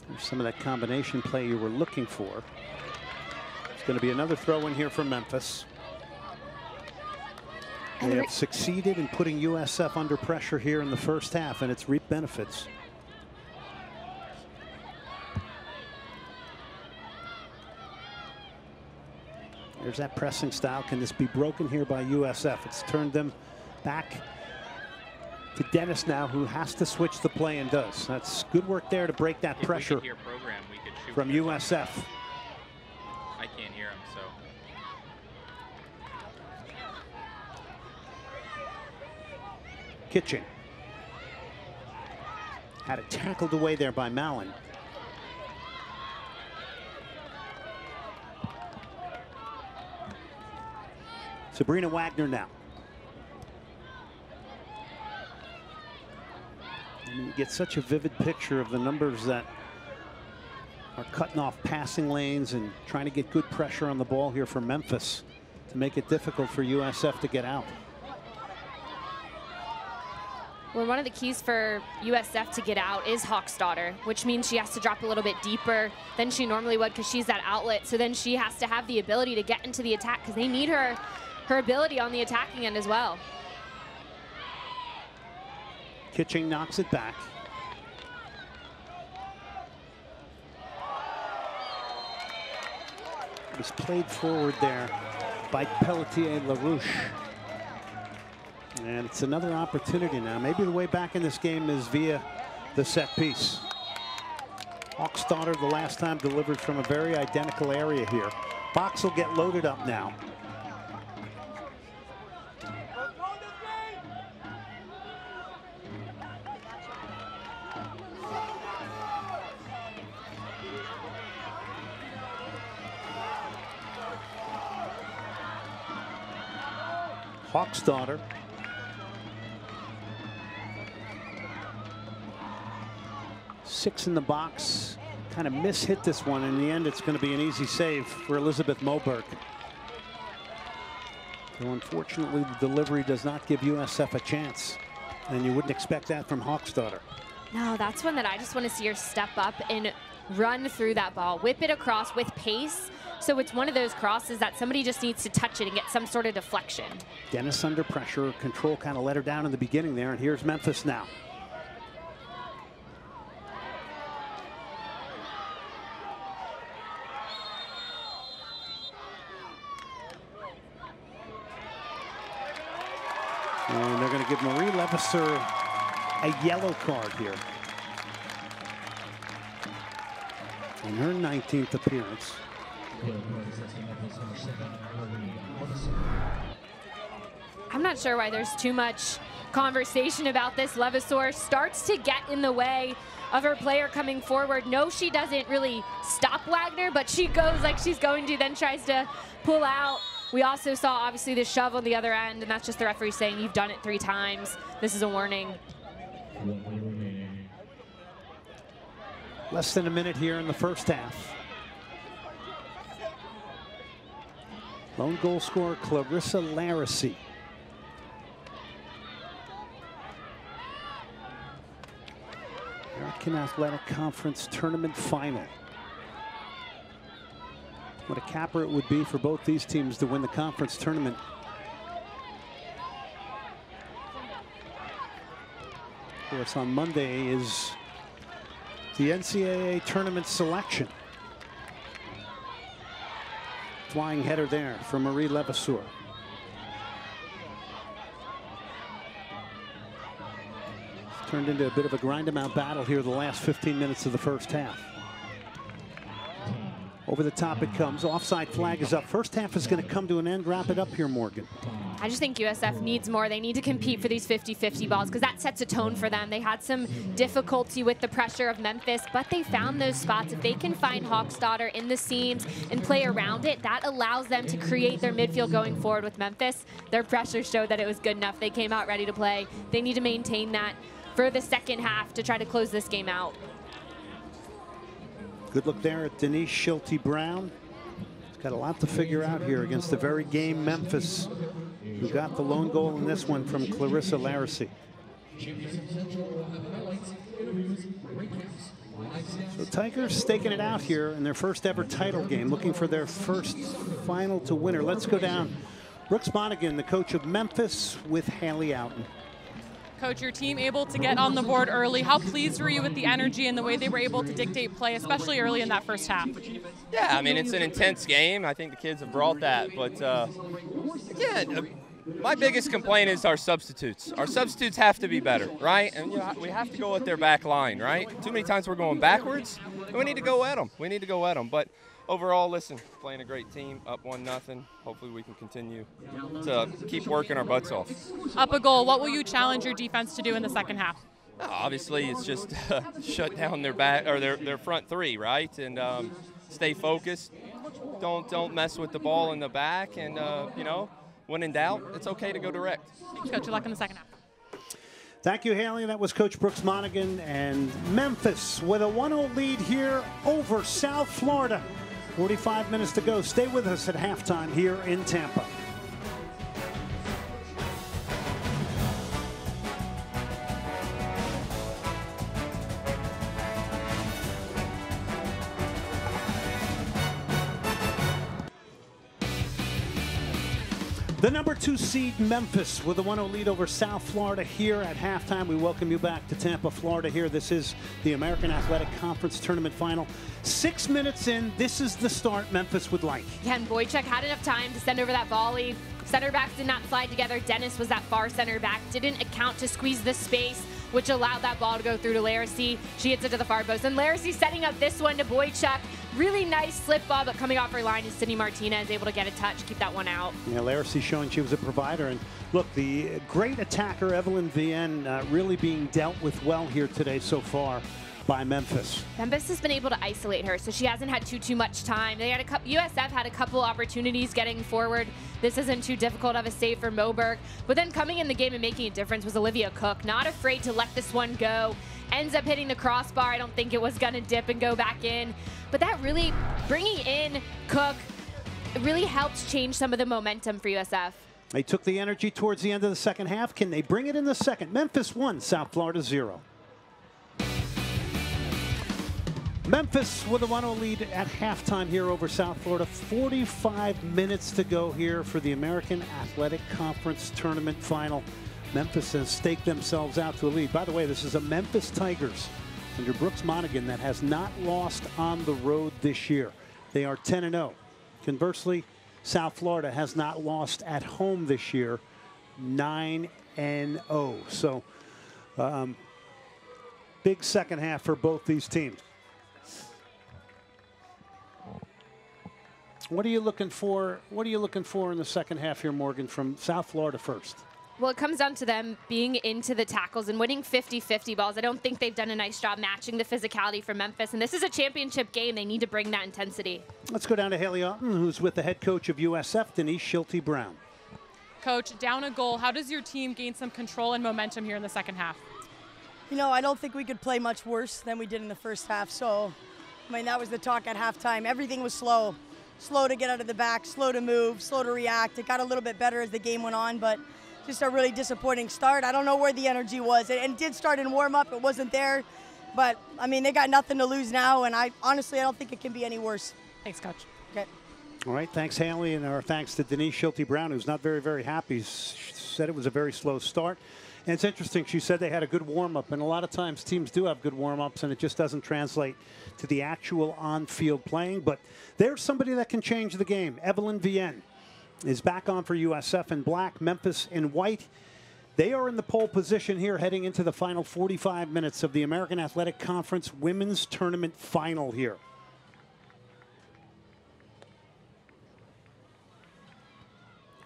There's some of that combination play you were looking for. It's going to be another throw in here from Memphis. They have succeeded in putting USF under pressure here in the first half, and it's reaped benefits. There's that pressing style. Can this be broken here by USF? It's turned them back to Dennis now, who has to switch the play and does. That's good work there to break that pressure from USF. I can't hear him, so. Kitching. Had it tackled away there by Malan. Sabrina Wagner now. And you get such a vivid picture of the numbers that are cutting off passing lanes and trying to get good pressure on the ball here for Memphis to make it difficult for USF to get out. Well, one of the keys for USF to get out is Hawksdaughter, which means she has to drop a little bit deeper than she normally would because she's that outlet. So then she has to have the ability to get into the attack because they need her ability on the attacking end as well. Kitching knocks it back. It was played forward there by Pelletier LaRouche. And it's another opportunity now. Maybe the way back in this game is via the set piece. Hawksdaughter the last time delivered from a very identical area here. Box will get loaded up now. Hawksdaughter. Six in the box. Kind of mishit this one. In the end, it's going to be an easy save for Elisabeth Moberg. So unfortunately, the delivery does not give USF a chance. And you wouldn't expect that from Hawksdaughter. No, that's one that I just want to see her step up and run through that ball. Whip it across with pace. So it's one of those crosses that somebody just needs to touch it and get some sort of deflection. Dennis under pressure. Control kind of let her down in the beginning there. And here's Memphis now. And they're going to give Marie Levasseur a yellow card here. In her 19th appearance. I'm not sure why there's too much conversation about this. Levasseur starts to get in the way of her player coming forward. No, she doesn't really stop Wagner, but she goes like she's going to, then tries to pull out We also saw, obviously, the shove on the other end, and that's just the referee saying, you've done it 3 times. This is a warning. Less than a minute here in the first half. Lone goal scorer, Clarissa Lera. American Athletic Conference Tournament Final. What a capper it would be for both these teams to win the conference tournament. Of course, on Monday is the NCAA tournament selection. Flying header there from Marie Levasseur. It's turned into a bit of a grind-em-out battle here the last 15 minutes of the first half. Over the top it comes. Offside flag is up. First half is going to come to an end. Wrap it up here, Morgan. I just think USF needs more. They need to compete for these 50-50 balls because that sets a tone for them. They had some difficulty with the pressure of Memphis, but they found those spots. If they can find Hawksdaughter in the seams and play around it, that allows them to create their midfield going forward with Memphis. Their pressure showed that it was good enough. They came out ready to play. They need to maintain that for the second half to try to close this game out. Good look there at Denise Schulte-Brown. He's got a lot to figure out here against the very game Memphis, who got the lone goal in this one from Clarissa Lera. So Tigers staking it out here in their first ever title game, looking for their first final to winner. Let's go down. Brooks Monaghan, the coach of Memphis, with Haley Outen. Coach, your team able to get on the board early. How pleased were you with the energy and the way they were able to dictate play, especially early in that first half? Yeah, I mean, it's an intense game. I think the kids have brought that. But, again, my biggest complaint is our substitutes. Our substitutes have to be better, right? And we have to go at their back line, right? Too many times we're going backwards, and we need to go at them. We need to go at them. But overall, listen, playing a great team, up 1-0. Hopefully we can continue to keep working our butts off. Up a goal, what will you challenge your defense to do in the second half? Obviously, it's just shut down their back or their front three, right? And stay focused. Don't mess with the ball in the back. And when in doubt, it's okay to go direct. Thanks, Coach. Good luck in the second half. Thank you, Haley. That was Coach Brooks Monaghan. And Memphis with a 1-0 lead here over South Florida. 45 minutes to go. Stay with us at halftime here in Tampa. The number 2 seed Memphis with a 1-0 lead over South Florida here at halftime. We welcome you back to Tampa, Florida here. This is the American Athletic Conference Tournament Final. 6 minutes in, this is the start Memphis would like. Yeah, and Boychuk had enough time to send over that volley. Center backs did not slide together. Dennis was that far center back. Didn't account to squeeze the space, which allowed that ball to go through to Larissy. She hits it to the far post. And Larissy setting up this one to Boychuk. Really nice slip ball, but coming off her line is Sydney Martinez able to get a touch, keep that one out. Yeah, Larissy showing she was a provider. And look, the great attacker, Evelyn Vien, really being dealt with well here today so far by Memphis. Memphis has been able to isolate her, so she hasn't had too much time. They had USF had a couple opportunities getting forward. This isn't too difficult of a save for Moberg. But then coming in the game and making a difference was Olivia Cook. Not afraid to let this one go. Ends up hitting the crossbar. I don't think it was going to dip and go back in. But that really, bringing in Cook, it really helps change some of the momentum for USF. They took the energy towards the end of the second half. Can they bring it in the second? Memphis 1, South Florida 0. Memphis with a 1-0 lead at halftime here over South Florida. 45 minutes to go here for the American Athletic Conference Tournament Final. Memphis has staked themselves out to a lead. By the way, this is a Memphis Tigers under Brooks Monaghan that has not lost on the road this year. They are 10-0. Conversely, South Florida has not lost at home this year, 9-0. So big second half for both these teams. What are you looking for? What are you looking for in the second half here, Morgan, from South Florida first? Well, it comes down to them being into the tackles and winning 50-50 balls. I don't think they've done a nice job matching the physicality for Memphis, and this is a championship game. They need to bring that intensity. Let's go down to Haley Otten, who's with the head coach of USF, Denise Schulte-Brown. Coach, down a goal, how does your team gain some control and momentum here in the second half? You know, I don't think we could play much worse than we did in the first half. So, I mean, that was the talk at halftime. Everything was slow. Slow to get out of the back, slow to move, slow to react. It got a little bit better as the game went on, but just a really disappointing start. I don't know where the energy was. It did start in warm-up. It wasn't there. But, I mean, they got nothing to lose now, and honestly, I don't think it can be any worse. Thanks, Coach. Okay. All right, thanks, Haley, and our thanks to Denise Schulte-Brown, who's not very, very happy. She said it was a very slow start. And it's interesting, she said they had a good warm-up, and a lot of times teams do have good warm-ups, and it just doesn't translate to the actual on-field playing. But there's somebody that can change the game. Evelyn Vien is back on for USF in black, Memphis in white. They are in the pole position here heading into the final 45 minutes of the American Athletic Conference Women's Tournament Final here.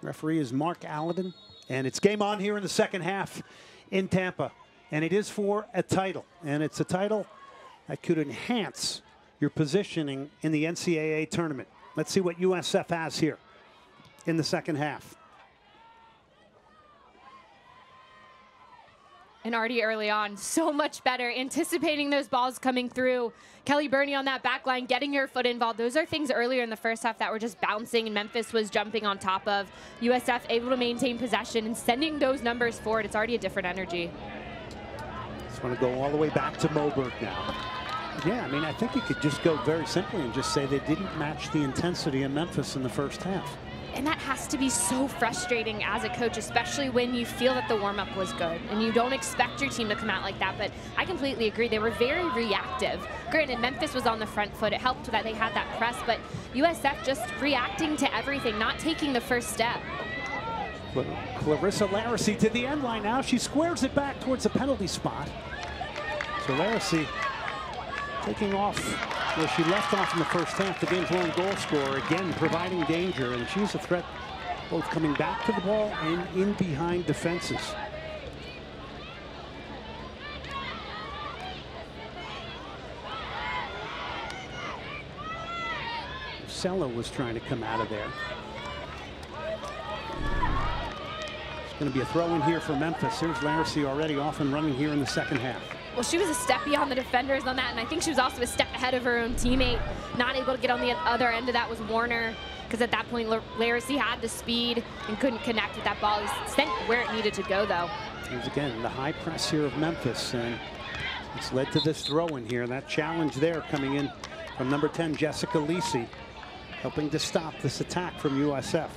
Referee is Mark Alladin, and it's game on here in the second half in Tampa. And it is for a title, and it's a title that could enhance your positioning in the NCAA tournament. Let's see what USF has here in the second half. And already early on, so much better, anticipating those balls coming through. Kelly Burney on that back line, getting her foot involved. Those are things earlier in the first half that were just bouncing, and Memphis was jumping on top of. USF able to maintain possession and sending those numbers forward. It's already a different energy. Just want to go all the way back to Moberg now. Yeah, I mean, I think you could just go very simply and just say they didn't match the intensity in Memphis in the first half. And that has to be so frustrating as a coach, especially when you feel that the warm-up was good and you don't expect your team to come out like that. But I completely agree. They were very reactive. Granted, Memphis was on the front foot. It helped that they had that press, but USF just reacting to everything, not taking the first step. But Clarissa Lera to the end line now. She squares it back towards the penalty spot. So Lera taking off where she left off in the first half, the game's lone goal scorer, again providing danger, and she's a threat both coming back to the ball and in behind defenses. Sella was trying to come out of there. It's going to be a throw in here for Memphis. Here's Larissy already off and running here in the second half. Well, she was a step beyond the defenders on that, and I think she was also a step ahead of her own teammate. Not able to get on the other end of that was Warner, because at that point, Larissy had the speed and couldn't connect with that ball. It was sent where it needed to go, though. Here's again the high press here of Memphis, and it's led to this throw in here. That challenge there coming in from number 10, Jessica Lisi, helping to stop this attack from USF.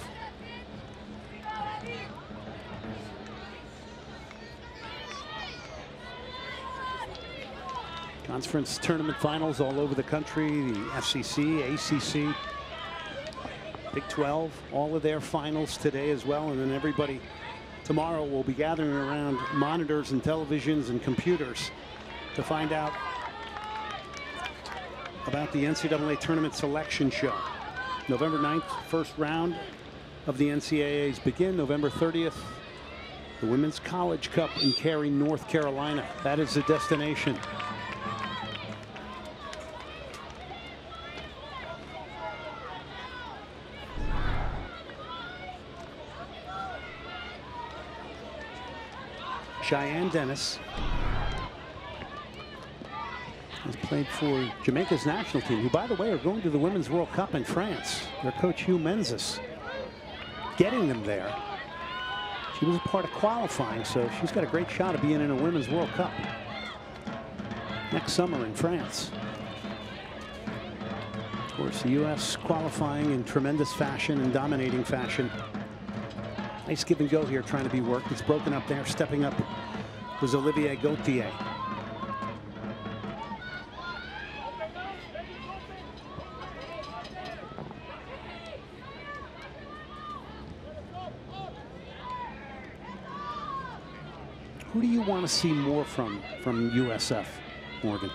Conference tournament finals all over the country, the FCC, ACC, Big 12, all of their finals today as well. And then everybody tomorrow will be gathering around monitors and televisions and computers to find out about the NCAA tournament selection show. November 9th, first round of the NCAAs begin. November 30th, the Women's College Cup in Cary, North Carolina. That is the destination. Cheyenne Dennis has played for Jamaica's national team, who, by the way, are going to the Women's World Cup in France. Their coach, Hugh Menzies, getting them there. She was a part of qualifying, so she's got a great shot of being in a Women's World Cup next summer in France. Of course, the U.S. qualifying in tremendous fashion and dominating fashion. Nice give and go here, trying to be worked. It's broken up there. Stepping up was Olivier Gauthier. Who do you want to see more from USF, Morgan?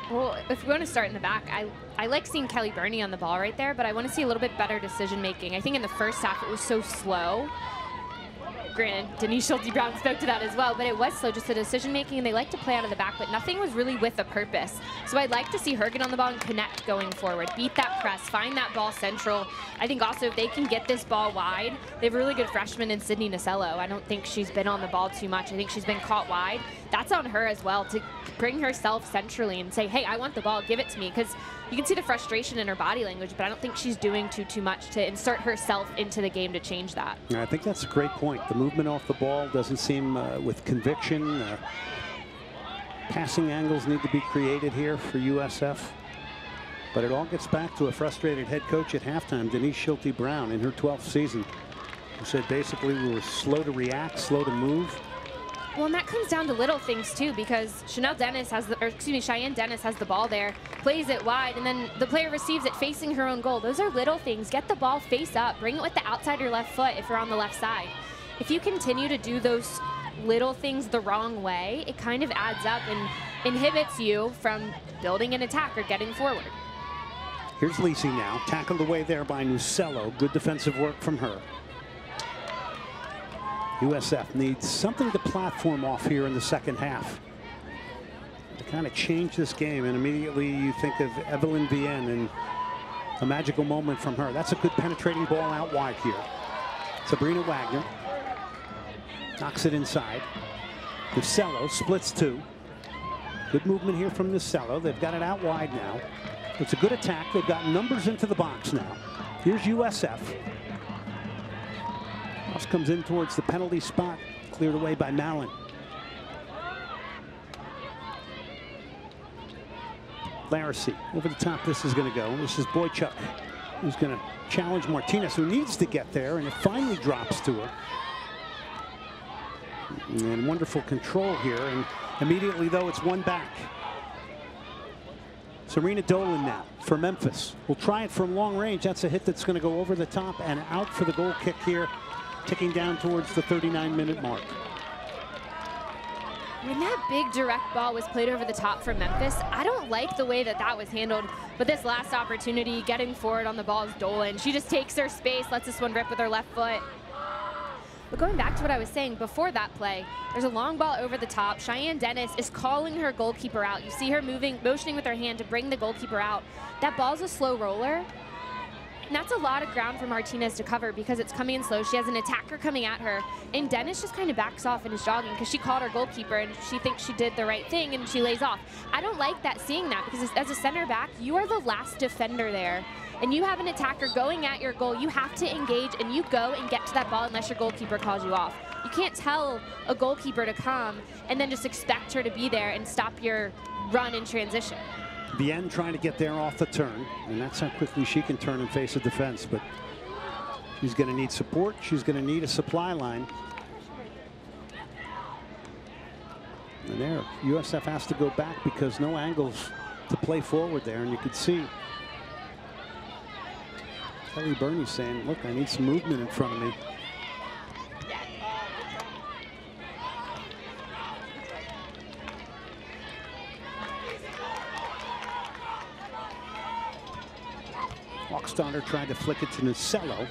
Well, if we want to start in the back, I like seeing Kelly Burney on the ball right there, but I want to see a little bit better decision making. I think in the first half it was so slow. granted, Denise Schulte-Brown spoke to that as well, but it was slow, just the decision-making, and they like to play out of the back, but nothing was really with a purpose. So I'd like to see her get on the ball and connect going forward, beat that press, find that ball central. I think also if they can get this ball wide, they have a really good freshman in Sydney Nasello. I don't think she's been on the ball too much. I think she's been caught wide. That's on her as well to bring herself centrally and say, hey, I want the ball, give it to me, because you can see the frustration in her body language, but I don't think she's doing too much to insert herself into the game to change that. Yeah, I think that's a great point. The movement off the ball doesn't seem with conviction. Passing angles need to be created here for USF. But it all gets back to a frustrated head coach at halftime, Denise Schulte-Brown, in her 12th season, who said basically we were slow to react, slow to move. Well, and that comes down to little things too, because Cheyenne Dennis has the ball there, plays it wide, and then the player receives it facing her own goal. Those are little things. Get the ball face up, bring it with the outside of your left foot if you're on the left side. If you continue to do those little things the wrong way, it kind of adds up and inhibits you from building an attack or getting forward. Here's Lisi now, tackled away there by Nucello. Good defensive work from her. USF needs something to platform off here in the second half to kind of change this game, and immediately you think of Evelyn Vien and a magical moment from her. That's a good penetrating ball out wide here. Sabrina Wagner knocks it inside. Nucello splits two. Good movement here from Nucello. They've got it out wide now. It's a good attack. They've got numbers into the box now. Here's USF. Cross comes in towards the penalty spot, cleared away by Malan. Lera over the top. This is going to go. This is Boychuk, who's going to challenge Martinez, who needs to get there, and it finally drops to her. And wonderful control here, and immediately though it's one back. Serena Dolan now for Memphis. We'll try it from long range. That's a hit that's going to go over the top and out for the goal kick here, ticking down towards the 39-minute mark. When that big direct ball was played over the top for Memphis, I don't like the way that that was handled. But this last opportunity, getting forward on the ball is Dolan. She just takes her space, lets this one rip with her left foot. But going back to what I was saying before that play, there's a long ball over the top. Cheyenne Dennis is calling her goalkeeper out. You see her motioning with her hand to bring the goalkeeper out. That ball's a slow roller. And that's a lot of ground for Martinez to cover because it's coming in slow. She has an attacker coming at her, and Dennis just kind of backs off and is jogging because she called her goalkeeper and she thinks she did the right thing and she lays off. I don't like that, seeing that, because as a center back, you are the last defender there. And you have an attacker going at your goal. You have to engage and you go and get to that ball unless your goalkeeper calls you off. You can't tell a goalkeeper to come and then just expect her to be there and stop your run in transition. Vien trying to get there off the turn, and that's how quickly she can turn and face a defense, but she's going to need support. She's going to need a supply line. And there, USF has to go back because no angles to play forward there, and you could see Kelly Burney saying, look, I need some movement in front of me. Hawksdonner tried to flick it to Nucello.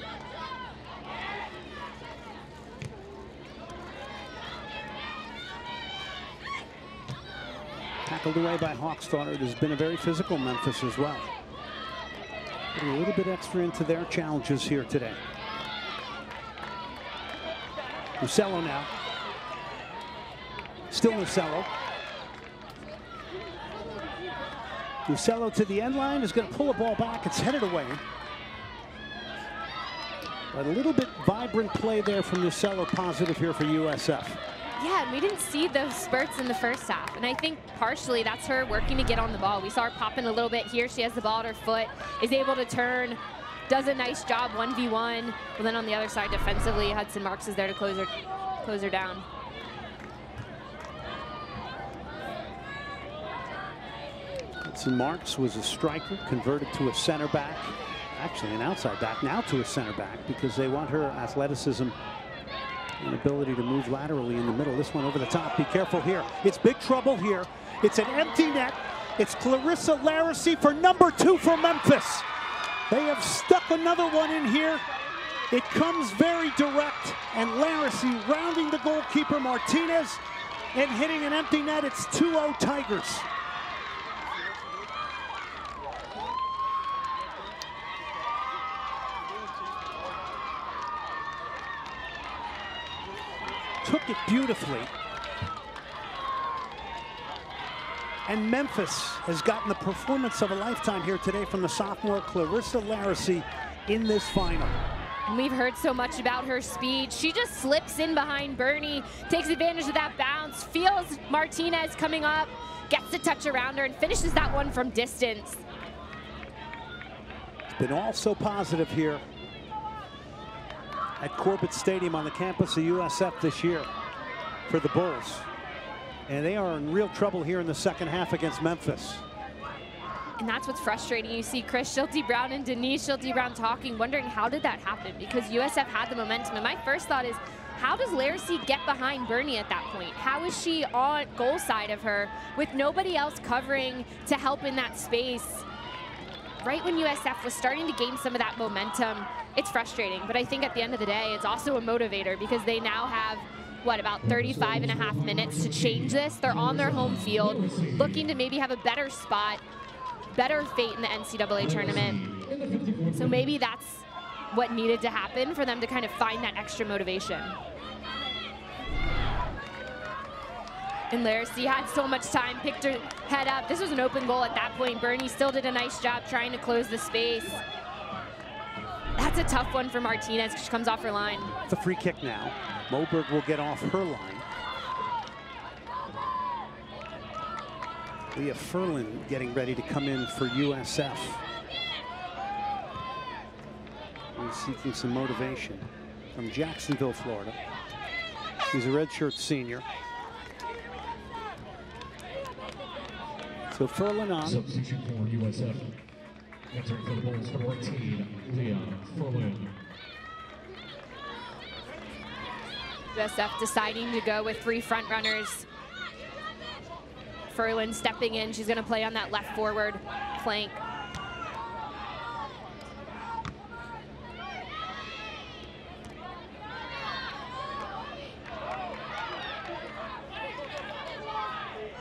Tackled away by Hawksdonner. It has been a very physical Memphis as well. Putting a little bit extra into their challenges here today. Nucello now. Still Nucello. Nucello to the end line is going to pull a ball back. It's headed away. But a little bit vibrant play there from Nucello, positive here for USF. Yeah, and we didn't see those spurts in the first half. And I think partially that's her working to get on the ball. We saw her popping a little bit here. She has the ball at her foot, is able to turn, does a nice job 1v1. But then on the other side defensively, Hudson Marx is there to close her down. Hudson Marx was a striker, converted to a center back. Actually an outside back, now to a center back, because they want her athleticism and ability to move laterally in the middle. This one over the top. Be careful here. It's big trouble here. It's an empty net. It's Clarissa Lera for number 2 for Memphis. They have stuck another one in here. It comes very direct, and Lera accuracy, rounding the goalkeeper Martinez and hitting an empty net. It's 2-0 Tigers. Took it beautifully. And Memphis has gotten the performance of a lifetime here today from the sophomore Clarissa in this final. We've heard so much about her speed. She just slips in behind Bernie, takes advantage of that bounce, feels Martinez coming up, gets a touch around her, and finishes that one from distance. It's been all so positive here at Corbett Stadium on the campus of USF this year for the Bulls. And they are in real trouble here in the second half against Memphis. And that's what's frustrating. You see Chris Schulte-Brown and Denise Schulte-Brown talking, wondering how did that happen? Because USF had the momentum. And my first thought is, how does Lera get behind Bernie at that point? How is she on goal side of her with nobody else covering to help in that space? Right when USF was starting to gain some of that momentum, it's frustrating. But I think at the end of the day, it's also a motivator because they now have, what, about 35.5 minutes to change this. They're on their home field, looking to maybe have a better spot, better fate in the NCAA tournament. So maybe that's what needed to happen for them to kind of find that extra motivation. And Lera had so much time, picked her head up. This was an open goal at that point. Bernie still did a nice job trying to close the space. That's a tough one for Martinez. She comes off her line. It's a free kick now. Moberg will get off her line. We have Furlan getting ready to come in for USF. He's seeking some motivation from Jacksonville, Florida. He's a redshirt senior. So Furlan on. Substitution for USF. Entering for the Bulls for 14, Furlan. USF deciding to go with 3 front runners. Furlan stepping in. She's going to play on that left forward flank.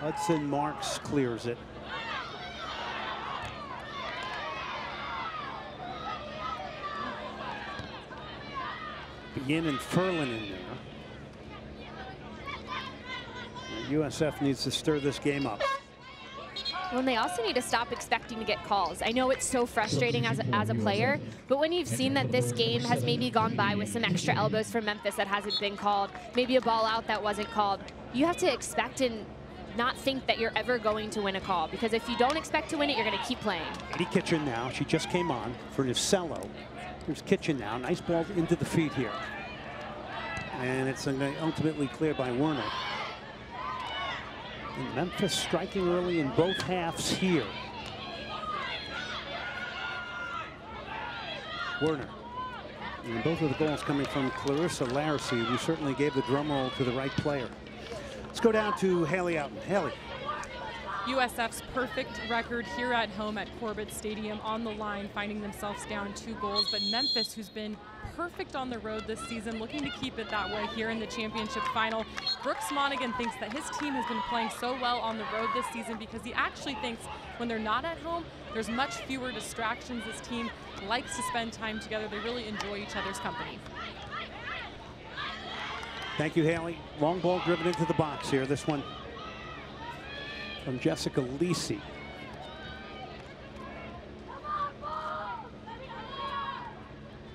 Hudson Marx clears it. Vien and Furlan in there. USF needs to stir this game up. Well, and they also need to stop expecting to get calls. I know it's so frustrating as a player, but when you've seen that this game has maybe gone by with some extra elbows from Memphis that hasn't been called, maybe a ball out that wasn't called, you have to expect and not think that you're ever going to win a call, because if you don't expect to win it, you're going to keep playing. Eddie Kitchen now. She just came on for Nicello. Here's Kitchen now. Nice ball into the feet here. And it's ultimately cleared by Werner. And Memphis striking early in both halves here. Werner. And both of the goals coming from Clarissa Larissy, who certainly gave the drum roll to the right player. Let's go down to Haley Outen. Haley. USF's perfect record here at home at Corbett Stadium on the line, finding themselves down 2 goals. But Memphis, who's been perfect on the road this season, looking to keep it that way here in the championship final. Brooks Monaghan thinks that his team has been playing so well on the road this season because he actually thinks when they're not at home, there's much fewer distractions. This team likes to spend time together. They really enjoy each other's company. Thank you, Haley. Long ball driven into the box here. This one from Jessica Lisi.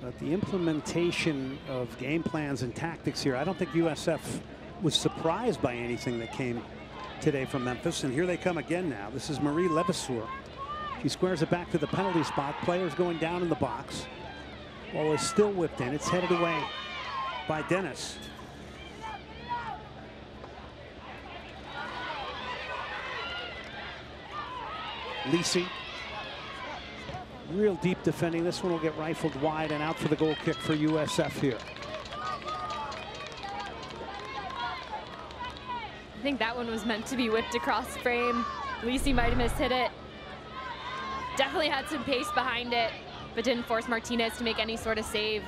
But the implementation of game plans and tactics here, I don't think USF was surprised by anything that came today from Memphis. And here they come again now. This is Marie Levasseur. She squares it back to the penalty spot. Players going down in the box. Ball is still whipped in. It's headed away by Dennis. Lisi. Real deep defending. This one will get rifled wide and out for the goal kick for USF here. I think that one was meant to be whipped across frame. Lisi might have mishit it. Definitely had some pace behind it, but didn't force Martinez to make any sort of save.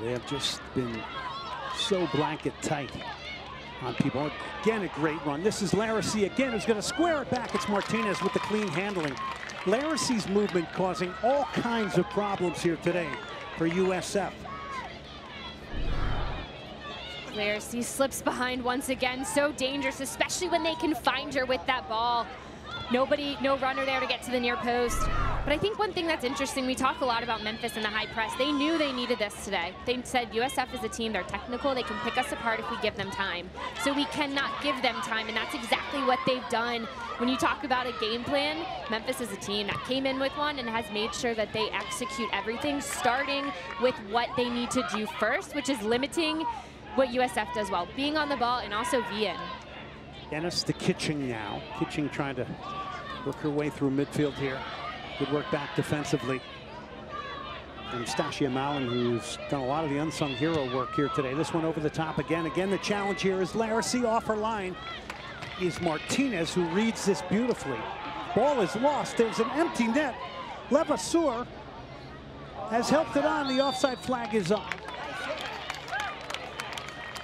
They have just been so blanket tight on people. Again, a great run. This is Lera again, who's going to square it back. It's Martinez with the clean handling. Lera's movement causing all kinds of problems here today for USF. Lera slips behind once again. So dangerous, especially when they can find her with that ball. No runner there to get to the near post. But I think one thing that's interesting, we talk a lot about Memphis and the high press. They knew they needed this today. They said USF is a team, they're technical, they can pick us apart if we give them time. So we cannot give them time, and that's exactly what they've done. When you talk about a game plan, Memphis is a team that came in with one and has made sure that they execute everything, starting with what they need to do first, which is limiting what USF does well, being on the ball, and also Vien. Dennis to Kitching now. Kitching trying to work her way through midfield here. Good work back defensively. And Malan, who's done a lot of the unsung hero work here today. This one over the top again. Again, the challenge here is Lera off her line. Is Martinez, who reads this beautifully. Ball is lost. There's an empty net. Levasseur has helped it on. The offside flag is up.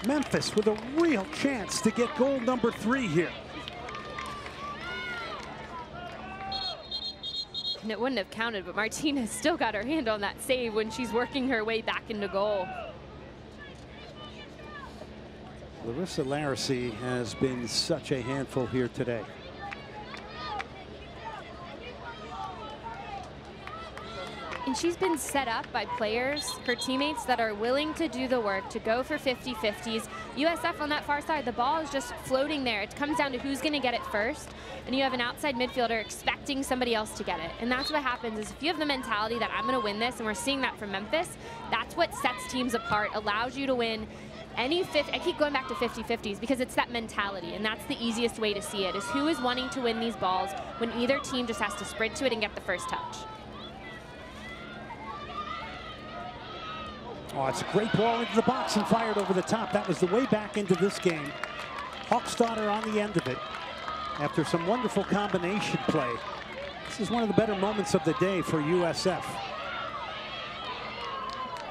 Memphis with a real chance to get goal number 3 here. And it wouldn't have counted, but Martinez still got her hand on that save when she's working her way back into goal. Clarissa Lera has been such a handful here today. And she's been set up by players, her teammates, that are willing to do the work, to go for 50-50s. USF on that far side, the ball is just floating there. It comes down to who's going to get it first. And you have an outside midfielder expecting somebody else to get it. And that's what happens is if you have the mentality that I'm going to win this, and we're seeing that from Memphis, that's what sets teams apart, allows you to win any I keep going back to 50-50s because it's that mentality, and that's the easiest way to see it, is who is wanting to win these balls when either team just has to sprint to it and get the first touch. Oh, it's a great ball into the box and fired over the top. That was the way back into this game. Hawksdaughter on the end of it after some wonderful combination play. This is one of the better moments of the day for USF.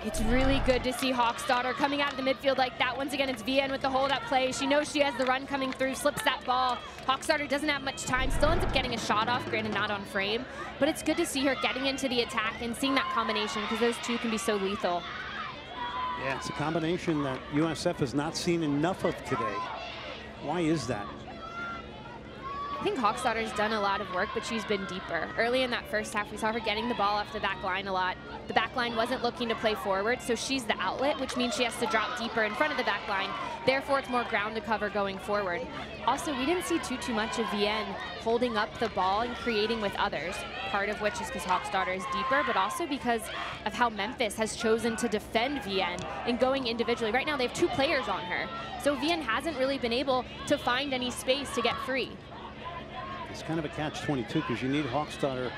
It's really good to see Hawksdaughter coming out of the midfield like that. Once again, it's Vien with the hold-up play. She knows she has the run coming through, slips that ball. Hawksdaughter doesn't have much time, still ends up getting a shot off, granted not on frame. But it's good to see her getting into the attack and seeing that combination, because those two can be so lethal. Yeah, it's a combination that USF has not seen enough of today. Why is that? I think Hawksdaughter's done a lot of work, but she's been deeper. Early in that first half, we saw her getting the ball off the back line a lot. The back line wasn't looking to play forward, so she's the outlet, which means she has to drop deeper in front of the back line. Therefore, it's more ground to cover going forward. Also, we didn't see too much of Vien holding up the ball and creating with others, part of which is because Hawksdaughter is deeper, but also because of how Memphis has chosen to defend Vien and going individually. Right now, they have 2 players on her, so Vien hasn't really been able to find any space to get free. It's kind of a catch-22 because you need Hawksdaughter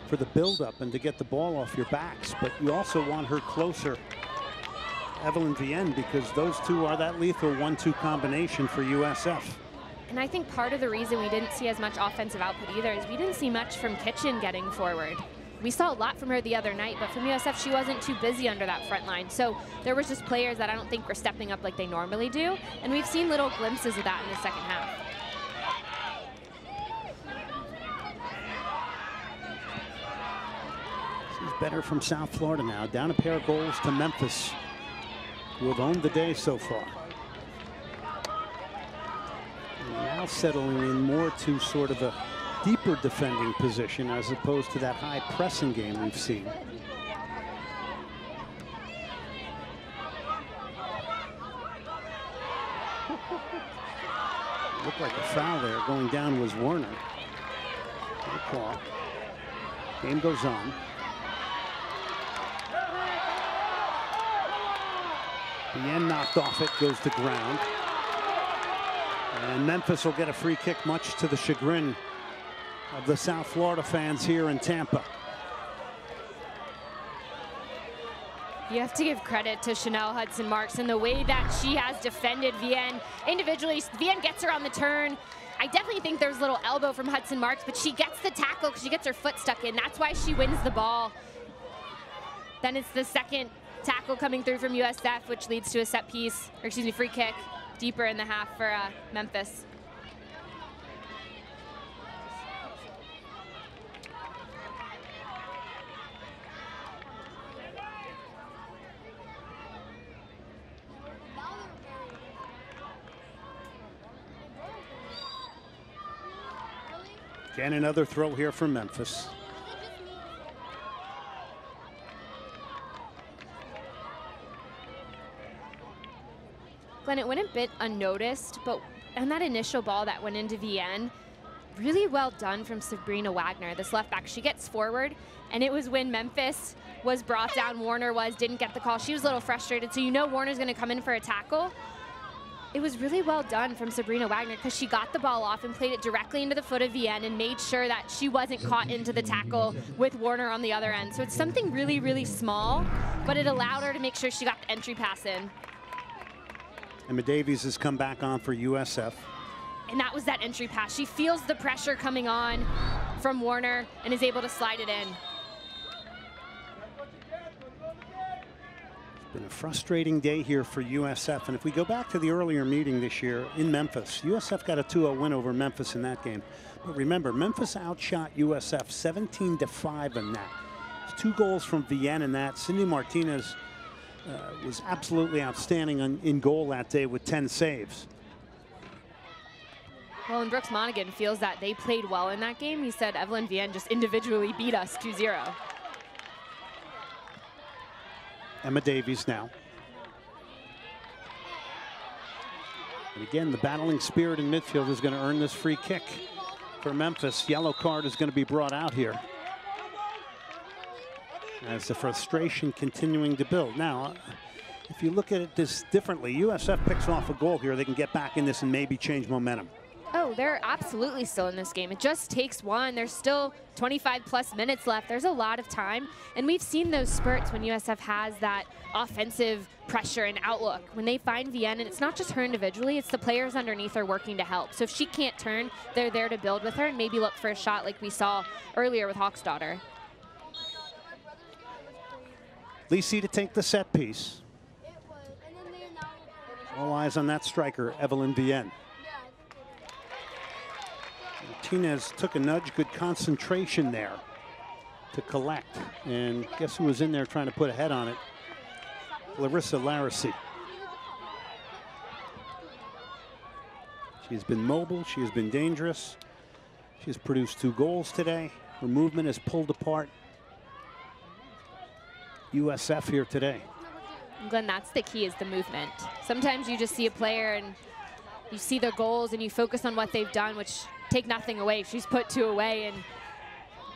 for the build-up and to get the ball off your backs, but you also want her closer, Evelyn Vien, because those two are that lethal 1-2 combination for USF. And I think part of the reason we didn't see as much offensive output either is we didn't see much from Kitchen getting forward. We saw a lot from her the other night, but from USF, she wasn't too busy under that front line. So there was just players that I don't think were stepping up like they normally do, and we've seen little glimpses of that in the second half. Better from South Florida now, down a pair of goals to Memphis, who have owned the day so far. And now settling in more to sort of a deeper defending position as opposed to that high pressing game we've seen. Looked like a foul there. Going down was Werner. Good call. Game goes on. Vien knocked off it, goes to ground. And Memphis will get a free kick, much to the chagrin of the South Florida fans here in Tampa. You have to give credit to Chanel Hudson Marx and the way that she has defended Vien. Individually, Vien gets her on the turn. I definitely think there's a little elbow from Hudson Marx, but she gets the tackle because she gets her foot stuck in. That's why she wins the ball. Then it's the second tackle coming through from USF, which leads to a set piece, or excuse me, free kick deeper in the half for Memphis. Again, another throw here for Memphis. Glenn, it went a bit unnoticed, but on that initial ball that went into Vien, really well done from Sabrina Wagner, this left back. She gets forward, and it was when Memphis was brought down, Warner didn't get the call. She was a little frustrated, so you know Warner's gonna come in for a tackle. It was really well done from Sabrina Wagner because she got the ball off and played it directly into the foot of Vien and made sure that she wasn't caught into the tackle with Warner on the other end. So it's something really, really small, but it allowed her to make sure she got the entry pass in. Emma Davies has come back on for USF. And that was that entry pass. She feels the pressure coming on from Warner and is able to slide it in. It's been a frustrating day here for USF. And if we go back to the earlier meeting this year in Memphis, USF got a 2-0 win over Memphis in that game. But remember, Memphis outshot USF 17-5 in that. It's 2 goals from Vien in that. Cindy Martinez was absolutely outstanding in goal that day with 10 saves. Well, and Brooks Monaghan feels that they played well in that game. He said Evelyn Vien just individually beat us 2-0. Emma Davies now. And again, the battling spirit in midfield is going to earn this free kick for Memphis. Yellow card is going to be brought out here, as the frustration continuing to build. Now, if you look at it this differently, USF picks off a goal here, they can get back in this and maybe change momentum. Oh, they're absolutely still in this game. It just takes one. There's still 25+ minutes left. There's a lot of time. And we've seen those spurts when USF has that offensive pressure and outlook. When they find Vien, and it's not just her individually, it's the players underneath her working to help. So if she can't turn, they're there to build with her and maybe look for a shot like we saw earlier with Hawksdaughter. Lisi to take the set piece. All eyes on that striker, Evelyn Vien. Martinez took a nudge, good concentration there to collect. And guess who was in there trying to put a head on it? Clarissa Larissy. She's been mobile, she has been dangerous. She's produced 2 goals today. Her movement has pulled apart USF here today. Glenn, that's the key, is the movement. Sometimes you just see a player and you see their goals and you focus on what they've done, which take nothing away. She's put 2 away and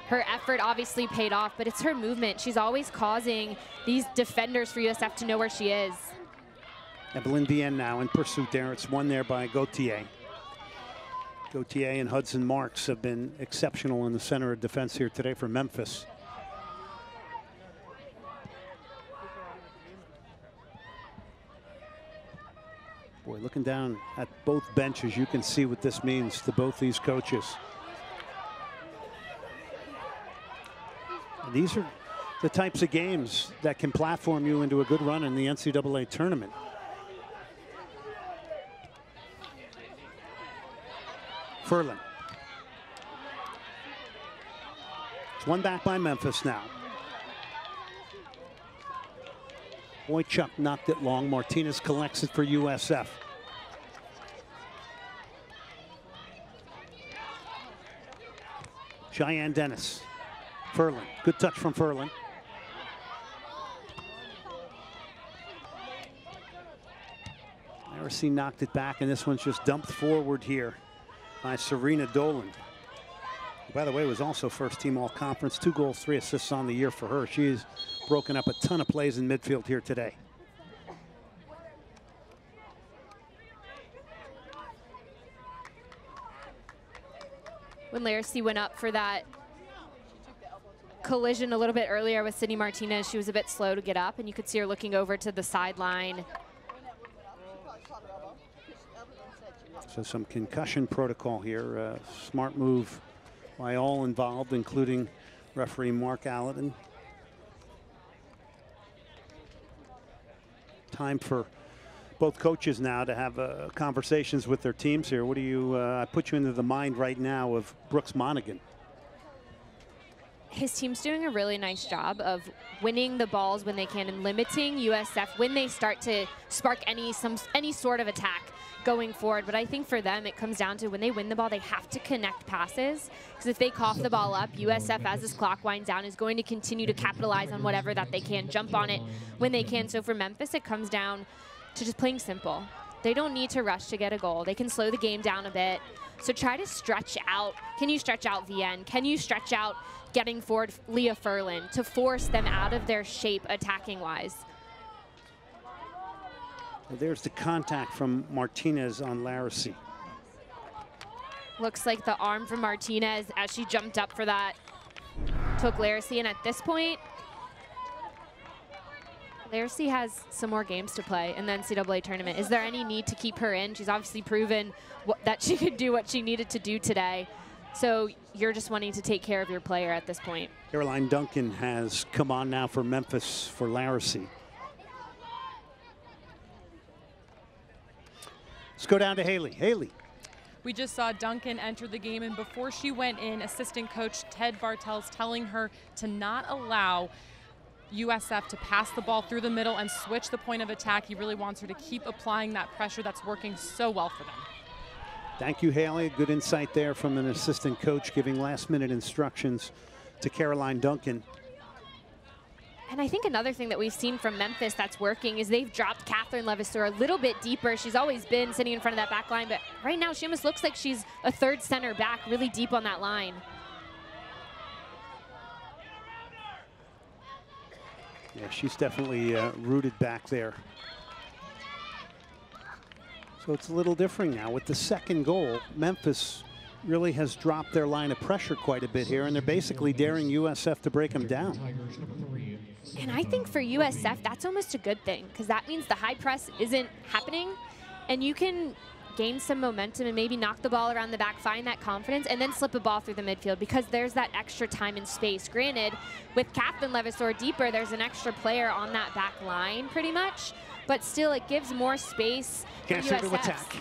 her effort obviously paid off, but it's her movement. She's always causing these defenders for USF to know where she is. Evelyn Vien now in pursuit there. It's won there by Gauthier. Gauthier and Hudson Marx have been exceptional in the center of defense here today for Memphis. Boy, looking down at both benches, you can see what this means to both these coaches. And these are the types of games that can platform you into a good run in the NCAA tournament. Furlan. It's won back by Memphis now. Boychuk knocked it long. Martinez collects it for USF. Cheyenne Dennis. Furlan. Good touch from Furlan. AAC knocked it back, and this one's just dumped forward here by Serena Dolan. By the way, was also first team all-conference. 2 goals, 3 assists on the year for her. She's broken up a ton of plays in midfield here today. When Lera went up for that collision a little bit earlier with Cindy Martinez, she was a bit slow to get up, and you could see her looking over to the sideline. So some concussion protocol here. Smart move by all involved, including referee Mark Alladin. time for both coaches now to have conversations with their teams here. What do you, I put you into the mind right now of Brooks Monaghan. His team's doing a really nice job of winning the balls when they can and limiting USF when they start to spark any sort of attack going forward. But I think for them, it comes down to when they win the ball, they have to connect passes. Because if they cough the ball up, USF, as this clock winds down, is going to continue to capitalize on whatever that they can, jump on it when they can. So for Memphis, it comes down to just playing simple. They don't need to rush to get a goal. They can slow the game down a bit. So try to stretch out. Can you stretch out Vien? Can you stretch out getting forward Leah Furlan to force them out of their shape attacking-wise? Well, there's the contact from Martinez on Lera. Looks like the arm from Martinez as she jumped up for that took Lera. And at this point, Lera has some more games to play in the NCAA tournament. Is there any need to keep her in? She's obviously proven that she could do what she needed to do today. So you're just wanting to take care of your player at this point. Caroline Duncan has come on now for Memphis for Lera. Let's go down to Haley. Haley. We just saw Duncan enter the game, and before she went in, assistant coach Ted Bartel's telling her to not allow USF to pass the ball through the middle and switch the point of attack. He really wants her to keep applying that pressure that's working so well for them. Thank you, Haley. Good insight there from an assistant coach giving last-minute instructions to Caroline Duncan. And I think another thing that we've seen from Memphis that's working is they've dropped Catherine Levasseur a little bit deeper. She's always been sitting in front of that back line, but right now she almost looks like she's a third center back, really deep on that line. Yeah, she's definitely rooted back there. So it's a little different now. With the second goal, Memphis really has dropped their line of pressure quite a bit here, and they're basically daring USF to break them down. And I think for USF, that's almost a good thing, because that means the high press isn't happening, and you can gain some momentum and maybe knock the ball around the back, find that confidence, and then slip a ball through the midfield, because there's that extra time and space. Granted, with Catherine Levasseur deeper, there's an extra player on that back line pretty much, but still it gives more space for USF to attack.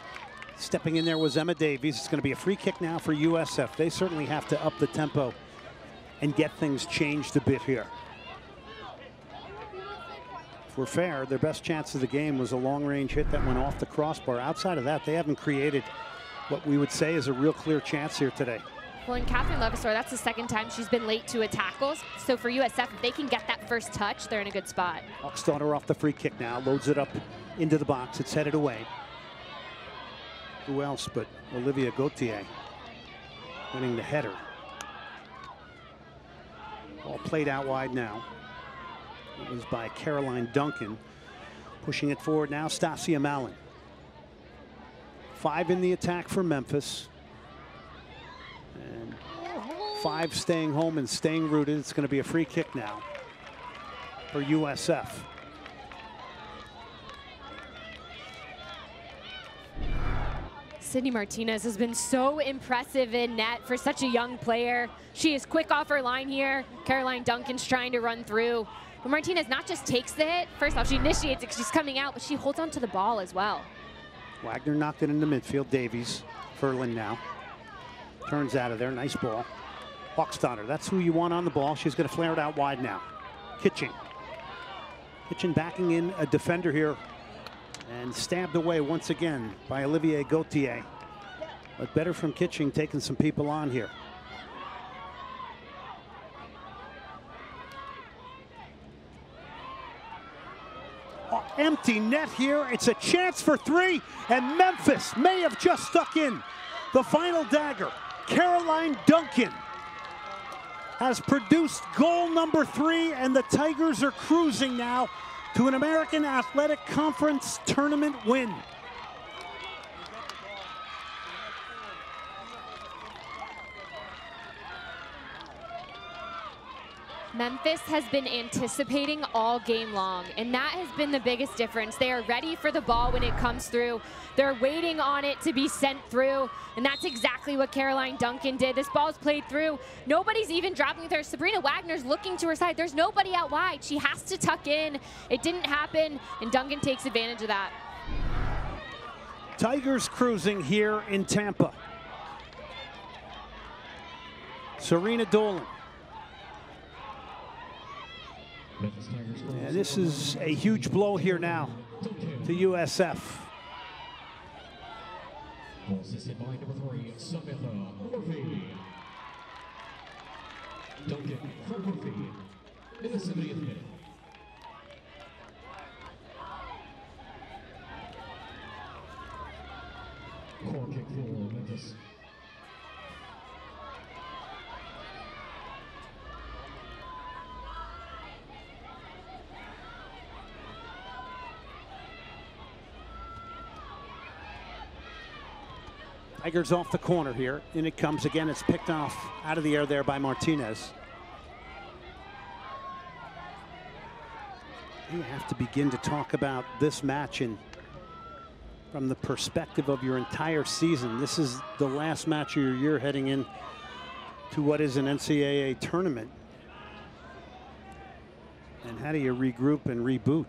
Stepping in there was Emma Davies. It's going to be a free kick now for USF. They certainly have to up the tempo and get things changed a bit here. If we're fair, their best chance of the game was a long-range hit that went off the crossbar. Outside of that, they haven't created what we would say is a real clear chance here today. Well, in Catherine Levasseur, that's the second time she's been late to a tackle. So for USF, if they can get that first touch, they're in a good spot. Hawksdaughter off the free kick now, loads it up into the box. It's headed away. Who else but Olivia Gauthier winning the header. Ball played out wide now. It was by Caroline Duncan. Pushing it forward now, Stasia Malan. 5 in the attack for Memphis. And 5 staying home and staying rooted. It's going to be a free kick now for USF. Sydney Martinez has been so impressive in net for such a young player. She is quick off her line here. Caroline Duncan's trying to run through. But Martinez not just takes the hit. First off, she initiates it because she's coming out, but she holds on to the ball as well. Wagner knocked it into midfield. Davies, Furlan now. Turns out of there, nice ball. Hawksdaughter, that's who you want on the ball. She's going to flare it out wide now. Kitching. Kitchen backing in a defender here. And stabbed away once again by Olivier Gauthier. But better from Kitching, taking some people on here. Oh, empty net here. It's a chance for 3, and Memphis may have just stuck in the final dagger. Caroline Duncan has produced goal number 3, and the Tigers are cruising now to an American Athletic Conference tournament win. Memphis has been anticipating all game long, and that has been the biggest difference. They are ready for the ball when it comes through. They're waiting on it to be sent through, and that's exactly what Caroline Duncan did. This ball's played through. Nobody's even dropping there. Sabrina Wagner's looking to her side. There's nobody out wide. She has to tuck in. It didn't happen, and Duncan takes advantage of that. Tigers cruising here in Tampa. Serena Dolan. And this is a huge blow here now to USF. Ball assisted by number 3, Sabrina Wagner. Duncan from Vien in the 70th minute. Corner kick for Memphis. Tigers off the corner here. In it comes again. It's picked off out of the air there by Martinez. You have to begin to talk about this match from the perspective of your entire season. This is the last match of your year heading in to what is an NCAA tournament. And how do you regroup and reboot?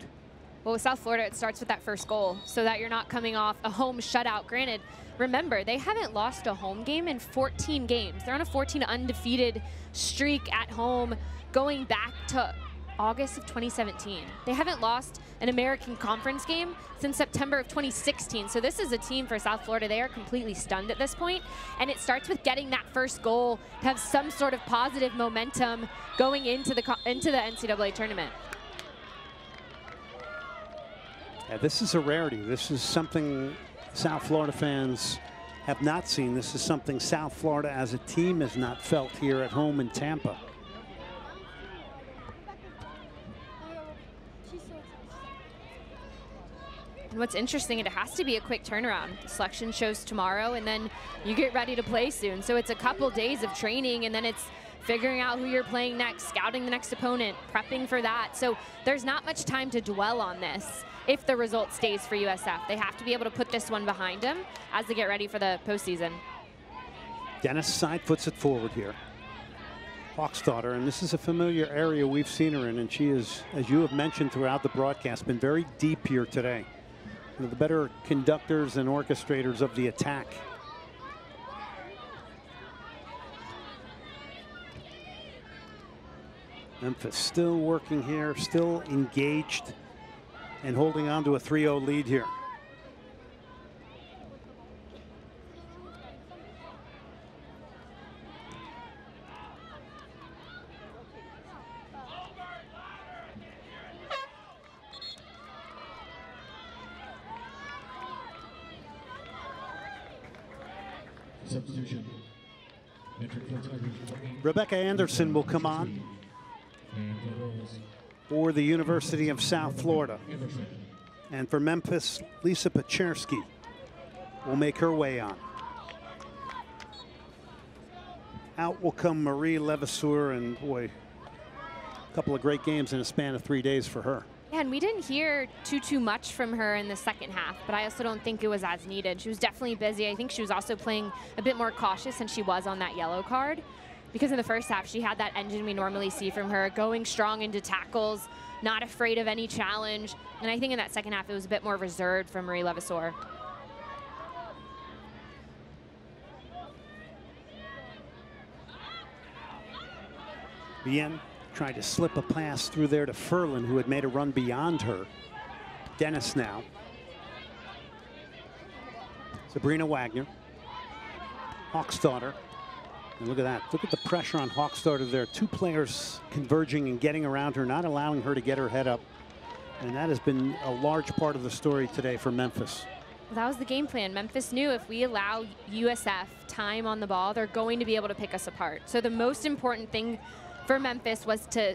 Well, with South Florida, it starts with that first goal so that you're not coming off a home shutout. Granted, remember, they haven't lost a home game in 14 games. They're on a 14 undefeated streak at home going back to August of 2017. They haven't lost an American Conference game since September of 2016. So this is a team for South Florida. They are completely stunned at this point. And it starts with getting that first goal to have some sort of positive momentum going into the NCAA tournament. Yeah, this is a rarity. This is something South Florida fans have not seen. This is something South Florida as a team has not felt here at home in Tampa. And what's interesting, it has to be a quick turnaround. The selection shows tomorrow, and then you get ready to play soon. So it's a couple days of training, and then it's figuring out who you're playing next, scouting the next opponent, prepping for that. So there's not much time to dwell on this if the result stays for USF. They have to be able to put this one behind them as they get ready for the postseason. Dennis side foots it forward here. Hawksdaughter, and this is a familiar area we've seen her in, and she is, as you have mentioned throughout the broadcast, been very deep here today. One of the better conductors and orchestrators of the attack. Memphis still working here, still engaged, and holding on to a 3-0 lead here. Substitution. Rebecca Anderson will come on for the University of South Florida. And for Memphis, Lisa Pachersky will make her way on. Out will come Marie Levasseur, and boy, a couple of great games in a span of 3 days for her. Yeah, and we didn't hear too much from her in the second half, but I also don't think it was as needed. She was definitely busy. I think she was also playing a bit more cautious than she was on that yellow card, because in the first half she had that engine we normally see from her, going strong into tackles, not afraid of any challenge. And I think in that second half it was a bit more reserved from Marie Levasseur. Vien tried to slip a pass through there to Furlan, who had made a run beyond her. Dennis now. Sabrina Wagner. Hawksdaughter. And look at that. Look at the pressure on Hawksdaughter there. Two players converging and getting around her, not allowing her to get her head up. And that has been a large part of the story today for Memphis. That was the game plan. Memphis knew if we allow USF time on the ball, they're going to be able to pick us apart. So the most important thing for Memphis was to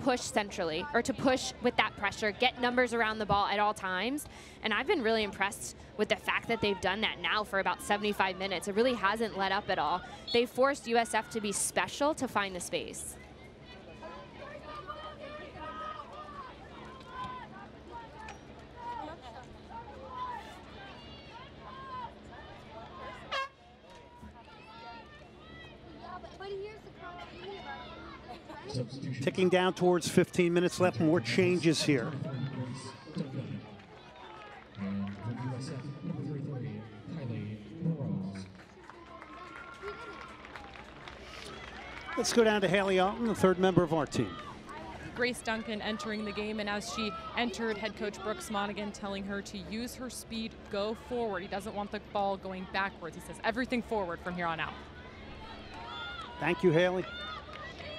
push centrally, or to push with that pressure, get numbers around the ball at all times. And I've been really impressed with the fact that they've done that now for about 75 minutes. It really hasn't let up at all. They forced USF to be special to find the space. Ticking down towards 15 minutes left. More changes here. Duncan. And for USF, number 33, Marx. Let's go down to Haley Alton, the third member of our team. Grace Duncan entering the game, and as she entered, head coach Brooks Monaghan telling her to use her speed, go forward. He doesn't want the ball going backwards. He says everything forward from here on out. Thank you, Haley.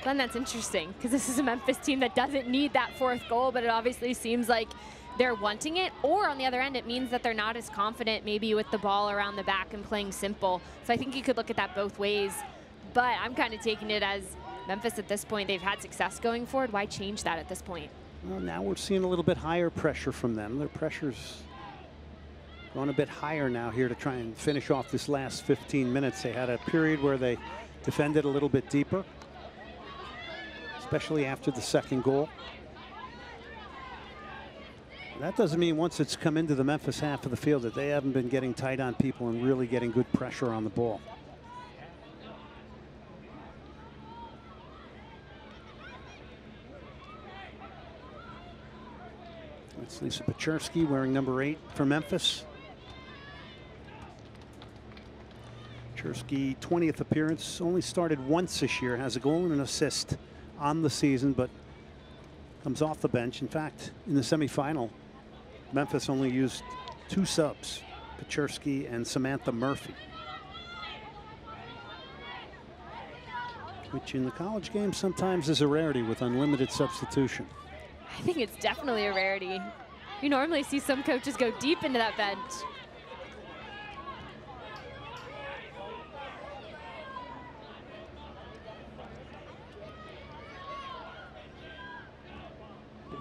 Glenn, that's interesting because this is a Memphis team that doesn't need that fourth goal, but it obviously seems like they're wanting it. Or on the other end, it means that they're not as confident maybe with the ball around the back and playing simple. So I think you could look at that both ways. But I'm kind of taking it as Memphis at this point, they've had success going forward. Why change that at this point? Well, now we're seeing a little bit higher pressure from them. Their pressure's going a bit higher now here to try and finish off this last 15 minutes. They had a period where they defended a little bit deeper, especially after the second goal. That doesn't mean once it's come into the Memphis half of the field that they haven't been getting tight on people and really getting good pressure on the ball. That's Lisa Peczerski wearing number 8 for Memphis. Peczerski, 20th appearance, only started once this year, has a goal and an assist on the season, but comes off the bench. In fact, in the semifinal, Memphis only used 2 subs, Peczerski and Samantha Murphy, which in the college game sometimes is a rarity with unlimited substitution. I think it's definitely a rarity. You normally see some coaches go deep into that bench.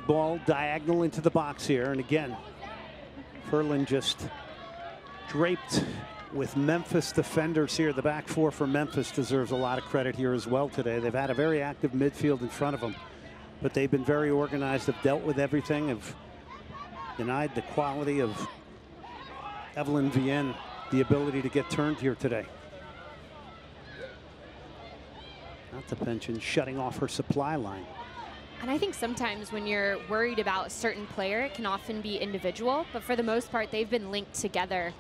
Ball diagonal into the box here, and again, Furlan just draped with Memphis defenders here. The back four for Memphis deserves a lot of credit here as well today. They've had a very active midfield in front of them, but they've been very organized, have dealt with everything, have denied the quality of Evelyn Vien the ability to get turned here today. Not to mention shutting off her supply line. And I think sometimes when you're worried about a certain player, it can often be individual, but for the most part, they've been linked together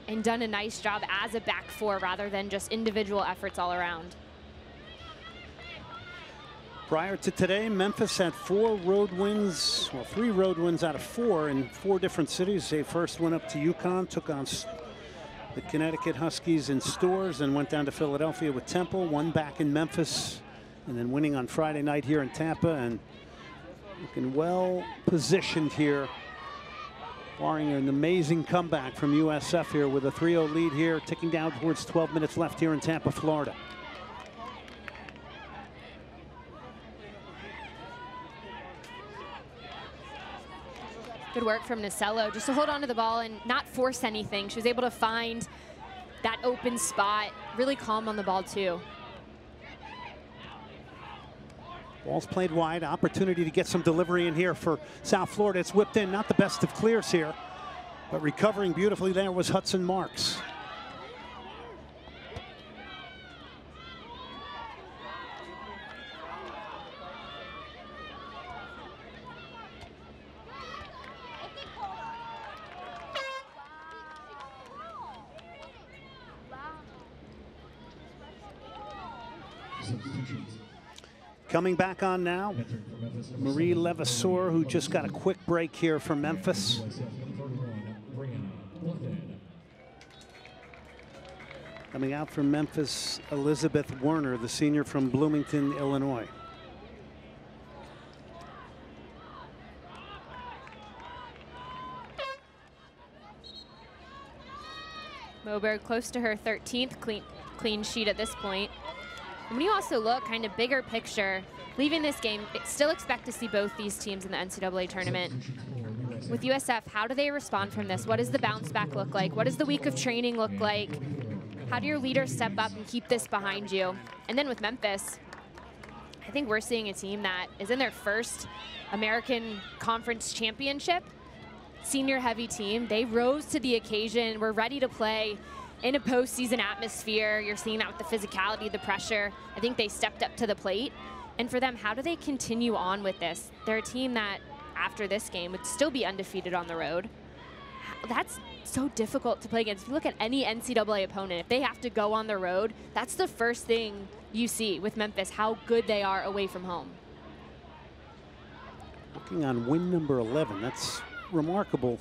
and done a nice job as a back four rather than just individual efforts all around. Prior to today, Memphis had 4 road wins, well, 3 road wins out of 4 in 4 different cities. They first went up to Yukon, took on the Connecticut Huskies in Stores, and went down to Philadelphia with Temple, won back in Memphis, and then winning on Friday night here in Tampa, and looking well positioned here, barring an amazing comeback from USF here with a 3-0 lead here, ticking down towards 12 minutes left here in Tampa, Florida. Good work from Nasello just to hold on to the ball and not force anything. She was able to find that open spot, really calm on the ball too. Ball's played wide, opportunity to get some delivery in here for South Florida. It's whipped in, not the best of clears here, but recovering beautifully there was Hudson Marx. Coming back on now, Marie Levasseur, who just got a quick break here from Memphis. Coming out from Memphis, Elisabeth Werner, the senior from Bloomington, Illinois. Moberg close to her 13th clean sheet at this point. And when you also look kind of bigger picture, leaving this game, still expect to see both these teams in the NCAA tournament. With USF, how do they respond from this? What does the bounce back look like? What does the week of training look like? How do your leaders step up and keep this behind you? And then with Memphis, I think we're seeing a team that is in their first American Conference Championship. Senior heavy team. They rose to the occasion. We're ready to play in a postseason atmosphere. You're seeing that with the physicality, the pressure. I think they stepped up to the plate. And for them, how do they continue on with this? They're a team that, after this game, would still be undefeated on the road. That's so difficult to play against. If you look at any NCAA opponent, if they have to go on the road, that's the first thing you see with Memphis, how good they are away from home. Looking on win number 11, that's remarkable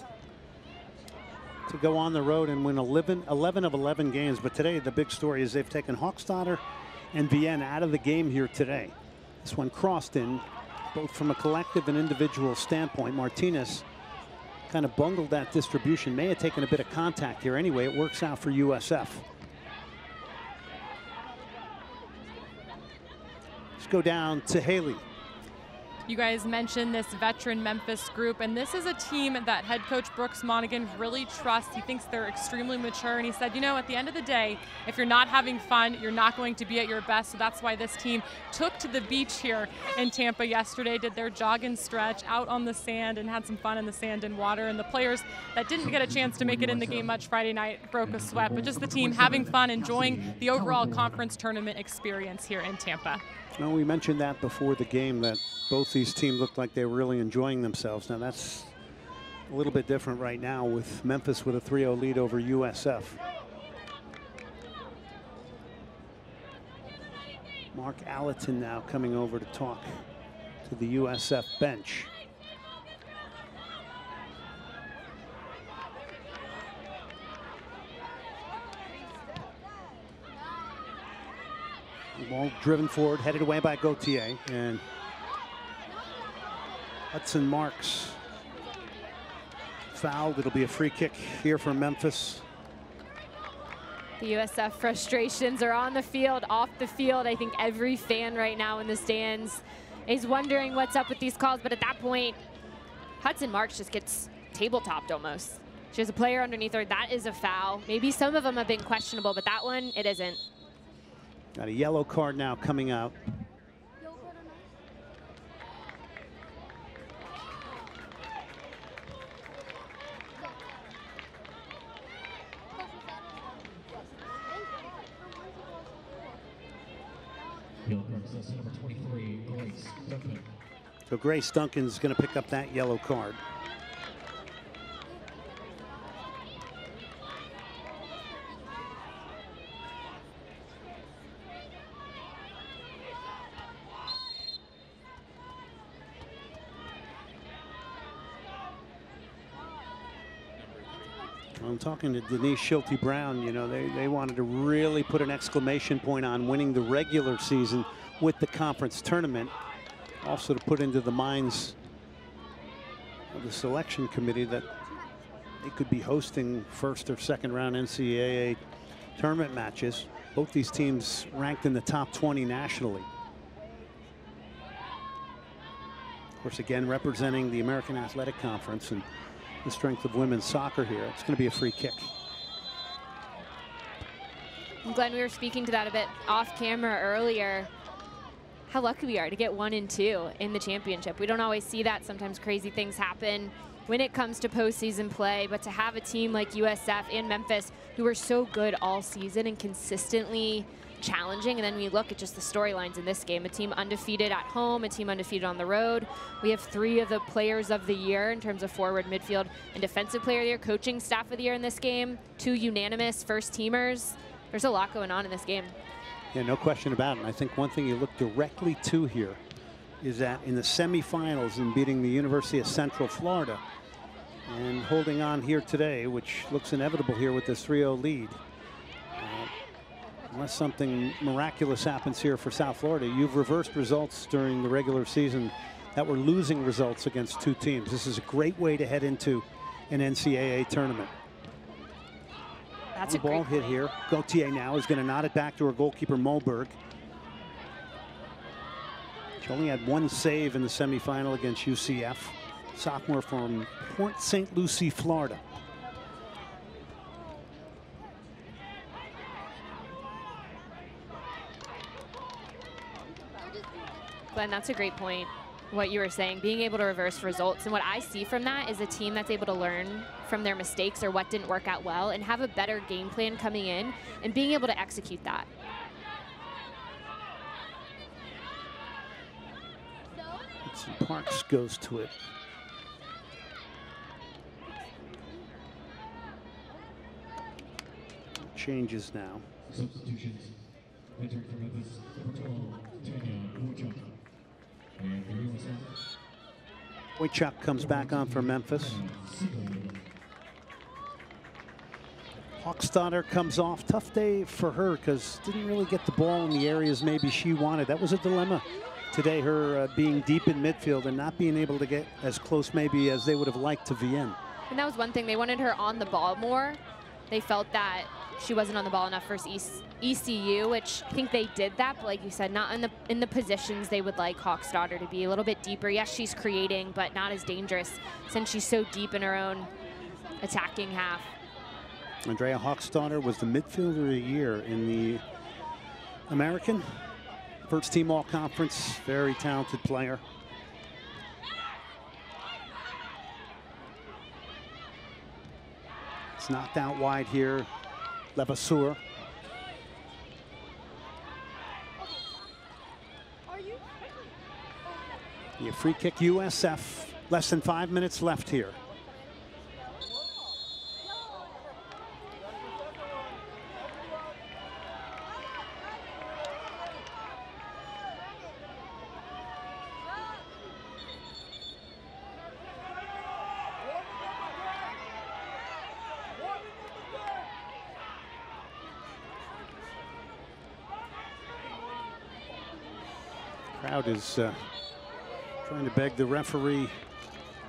to go on the road and win 11 of 11 games. But today, the big story is they've taken Hochstadter and Vien out of the game here today. This one crossed in, both from a collective and individual standpoint. Martinez kind of bungled that distribution. May have taken a bit of contact here. Anyway, it works out for USF. Let's go down to Haley. You guys mentioned this veteran Memphis group, and this is a team that head coach Brooks Monaghan really trusts. He thinks they're extremely mature, and he said, you know, at the end of the day, if you're not having fun, you're not going to be at your best. So that's why this team took to the beach here in Tampa yesterday, did their jog and stretch out on the sand and had some fun in the sand and water. And the players that didn't get a chance to make it in the game much Friday night broke a sweat, but just the team having fun, enjoying the overall conference tournament experience here in Tampa. No, we mentioned that before the game, that both these teams looked like they were really enjoying themselves. Now that's a little bit different right now with Memphis with a 3-0 lead over USF. Mark Allerton now coming over to talk to the USF bench. Ball driven forward, headed away by Gauthier, and Hudson Marx fouled. It'll be a free kick here for Memphis. The USF frustrations are on the field, off the field. I think every fan right now in the stands is wondering what's up with these calls, but at that point, Hudson Marx just gets tabletopped almost. She has a player underneath her. That is a foul. Maybe some of them have been questionable, but that one, it isn't. Got a yellow card now coming out. Yellow card possession number 23, Grace Duncan. So Grace Duncan's going to pick up that yellow card. I'm talking to Denise Schulte-Brown. You know, they wanted to really put an exclamation point on winning the regular season with the conference tournament. Also to put into the minds of the selection committee that they could be hosting first or second round NCAA tournament matches. Both these teams ranked in the top 20 nationally. Of course, again, representing the American Athletic Conference and the strength of women's soccer here. It's going to be a free kick. Glenn, we were speaking to that a bit off camera earlier. How lucky we are to get 1 and 2 in the championship. We don't always see that. Sometimes crazy things happen when it comes to postseason play, but to have a team like USF and Memphis who are so good all season and consistently challenging, and then we look at just the storylines in this game. A team undefeated at home, a team undefeated on the road. We have 3 of the players of the year in terms of forward, midfield, and defensive player of the year, coaching staff of the year in this game, 2 unanimous first teamers. There's a lot going on in this game. Yeah, no question about it. And I think one thing you look directly to here is that in the semifinals in beating the University of Central Florida and holding on here today, which looks inevitable here with this 3-0 lead. Unless something miraculous happens here for South Florida, you've reversed results during the regular season that were losing results against 2 teams. This is a great way to head into an NCAA tournament. That's a ball hit here. Gauthier now is going to nod it back to her goalkeeper, Moberg. She only had 1 save in the semifinal against UCF. Sophomore from Port St. Lucie, Florida. Glenn, that's a great point, what you were saying, being able to reverse results. And what I see from that is a team that's able to learn from their mistakes or what didn't work out well and have a better game plan coming in and being able to execute that. Parks goes to it. Changes now. Substitutions. Entering for Memphis, number 12, Wojciak. And for USF, Wojciak comes back on for Memphis. Hawksdotter comes off. Tough day for her because didn't really get the ball in the areas maybe she wanted. That was a dilemma today, her being deep in midfield and not being able to get as close maybe as they would have liked to Vien. And that was one thing. They wanted her on the ball more. They felt that she wasn't on the ball enough versus ECU, which I think they did that, but like you said, not in the positions they would like Hawksdotter to be. A little bit deeper. Yes, she's creating, but not as dangerous since she's so deep in her own attacking half. Andrea Hawksdotter was the midfielder of the year in the American. First team all-conference, very talented player. It's knocked out wide here. Levasseur. The free kick USF. Less than 5 minutes left here. Crowd is trying to beg the referee,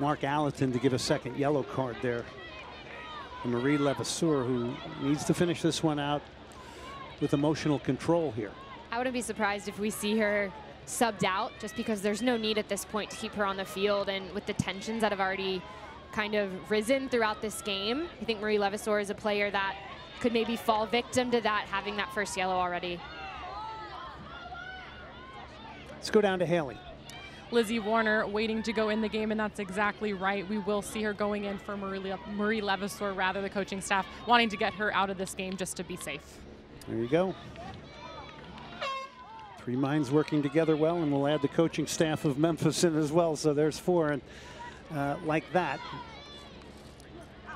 Mark Allerton, to give a second yellow card there. And Marie Levasseur, who needs to finish this one out with emotional control here. I wouldn't be surprised if we see her subbed out, just because there's no need at this point to keep her on the field. And with the tensions that have already kind of risen throughout this game, I think Marie Levasseur is a player that could maybe fall victim to that, having that first yellow already. Let's go down to Haley. Lizzie Warner waiting to go in the game, and that's exactly right. We will see her going in for Marie Levasseur, rather, the coaching staff wanting to get her out of this game just to be safe. There you go. Three minds working together well, and we'll add the coaching staff of Memphis in as well. So there's four, and like that.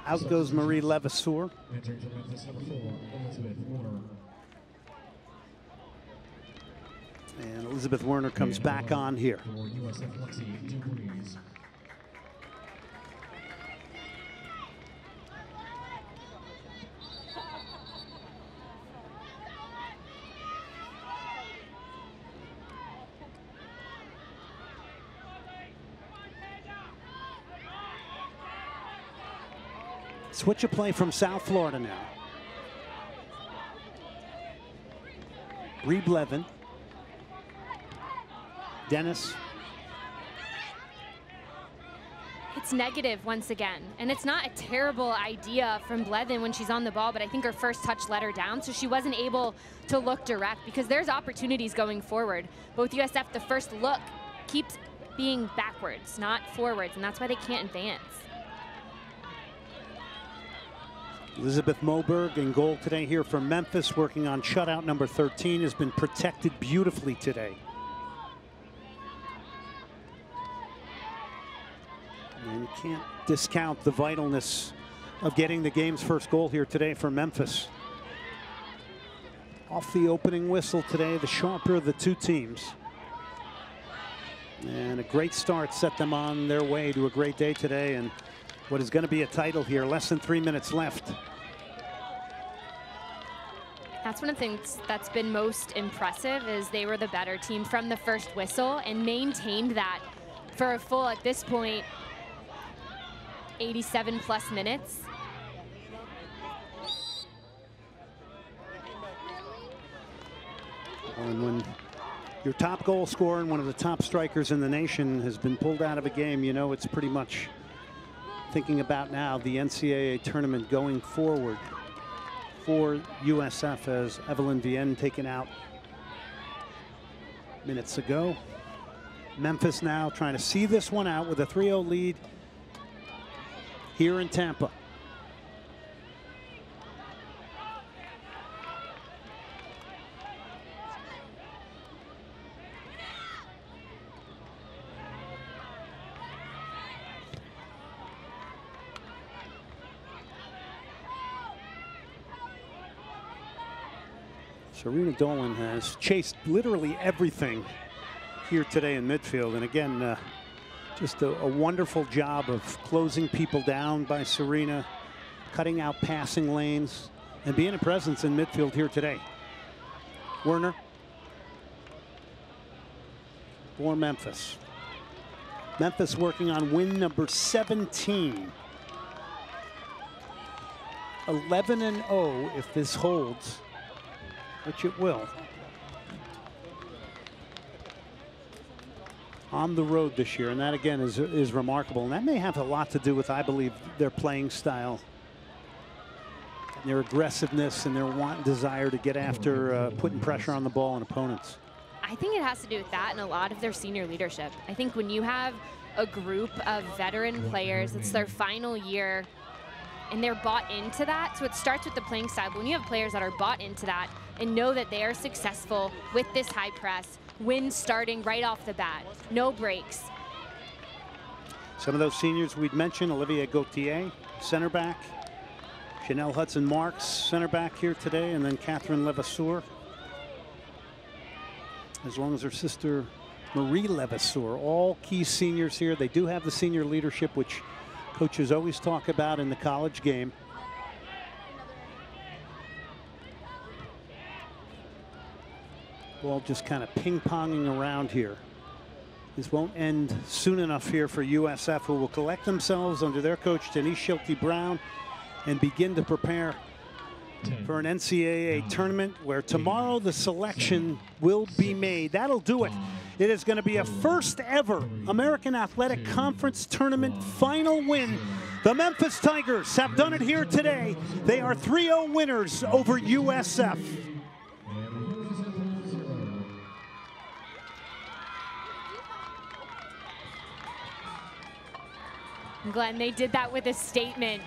Out goes Marie Levasseur. Entering for Memphis, number 4, Elisabeth Moberg. And Elisabeth Werner comes back on here. For USF Lexi Degrees. Switch of play from South Florida now. Bree Blevin. Dennis. It's negative once again, and it's not a terrible idea from Blevin when she's on the ball, but I think her first touch let her down, so she wasn't able to look direct, because there's opportunities going forward. But with USF, the first look keeps being backwards, not forwards, and that's why they can't advance. Elisabeth Moberg in goal today here for Memphis, working on shutout number 13, has been protected beautifully today. And you can't discount the vitalness of getting the game's first goal here today for Memphis. Off the opening whistle today, the sharper of the two teams. And a great start set them on their way to a great day today, and what is going to be a title here. Less than 3 minutes left. That's one of the things that's been most impressive, is they were the better team from the first whistle and maintained that for a full, at this point, 87 plus minutes. And when your top goal scorer and one of the top strikers in the nation has been pulled out of a game, you know it's pretty much thinking about now the NCAA tournament going forward for USF, as Evelyn Vien taken out minutes ago. Memphis now trying to see this one out with a 3-0 lead here in Tampa. Serena Dolan has chased literally everything here today in midfield. And again, just a wonderful job of closing people down by Serena, cutting out passing lanes, and being a presence in midfield here today. Werner for Memphis. Memphis working on win number 17. 11-0 if this holds, which it will. On the road this year, and that again is remarkable. And that may have a lot to do with, I believe, their playing style, and their aggressiveness, and their want and desire to get after putting pressure on the ball and opponents. I think it has to do with that and a lot of their senior leadership. I think when you have a group of veteran players, it's their final year, and they're bought into that. So it starts with the playing style. But when you have players that are bought into that and know that they are successful with this high press, wins starting right off the bat, no breaks. Some of those seniors we'd mentioned: Olivier Gauthier, center back; Chanel Hudson Marx, center back here today; and then Catherine Levasseur, as long as her sister Marie Levasseur. All key seniors here. They do have the senior leadership, which coaches always talk about in the college game. Ball just kind of ping-ponging around here. This won't end soon enough here for USF, who will collect themselves under their coach Denise Schulte-Brown and begin to prepare for an NCAA tournament where tomorrow the selection will be made. That'll do it. It is going to be a first ever American Athletic Conference tournament final win. The Memphis Tigers have done it here today. They are 3-0 winners over USF. Glenn, they did that with a statement.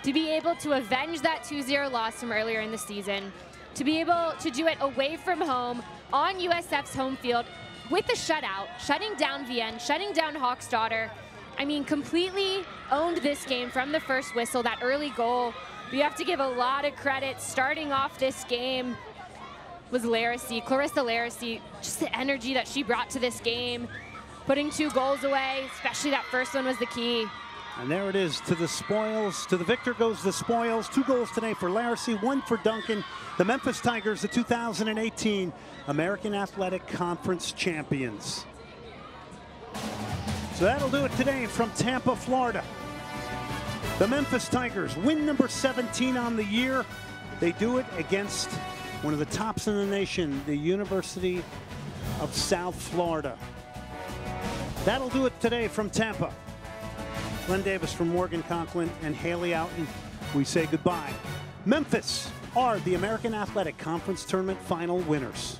To be able to avenge that 2-0 loss from earlier in the season, to be able to do it away from home on USF's home field with a shutout, shutting down Vien, shutting down Hawksdaughter. I mean, completely owned this game from the first whistle. That early goal, we have to give a lot of credit. Starting off this game was Clarissa Lera, just the energy that she brought to this game, putting 2 goals away, especially that first one was the key. And there it is, to the spoils. To the victor goes the spoils. 2 goals today for Larissy, 1 for Duncan. The Memphis Tigers, the 2018 American Athletic Conference champions. So that'll do it today from Tampa, Florida. The Memphis Tigers win number 17 on the year. They do it against one of the tops in the nation, the University of South Florida. That'll do it today from Tampa. Glenn Davis from Morgan Conklin and Haley Outen. We say goodbye. Memphis are the American Athletic Conference Tournament final winners.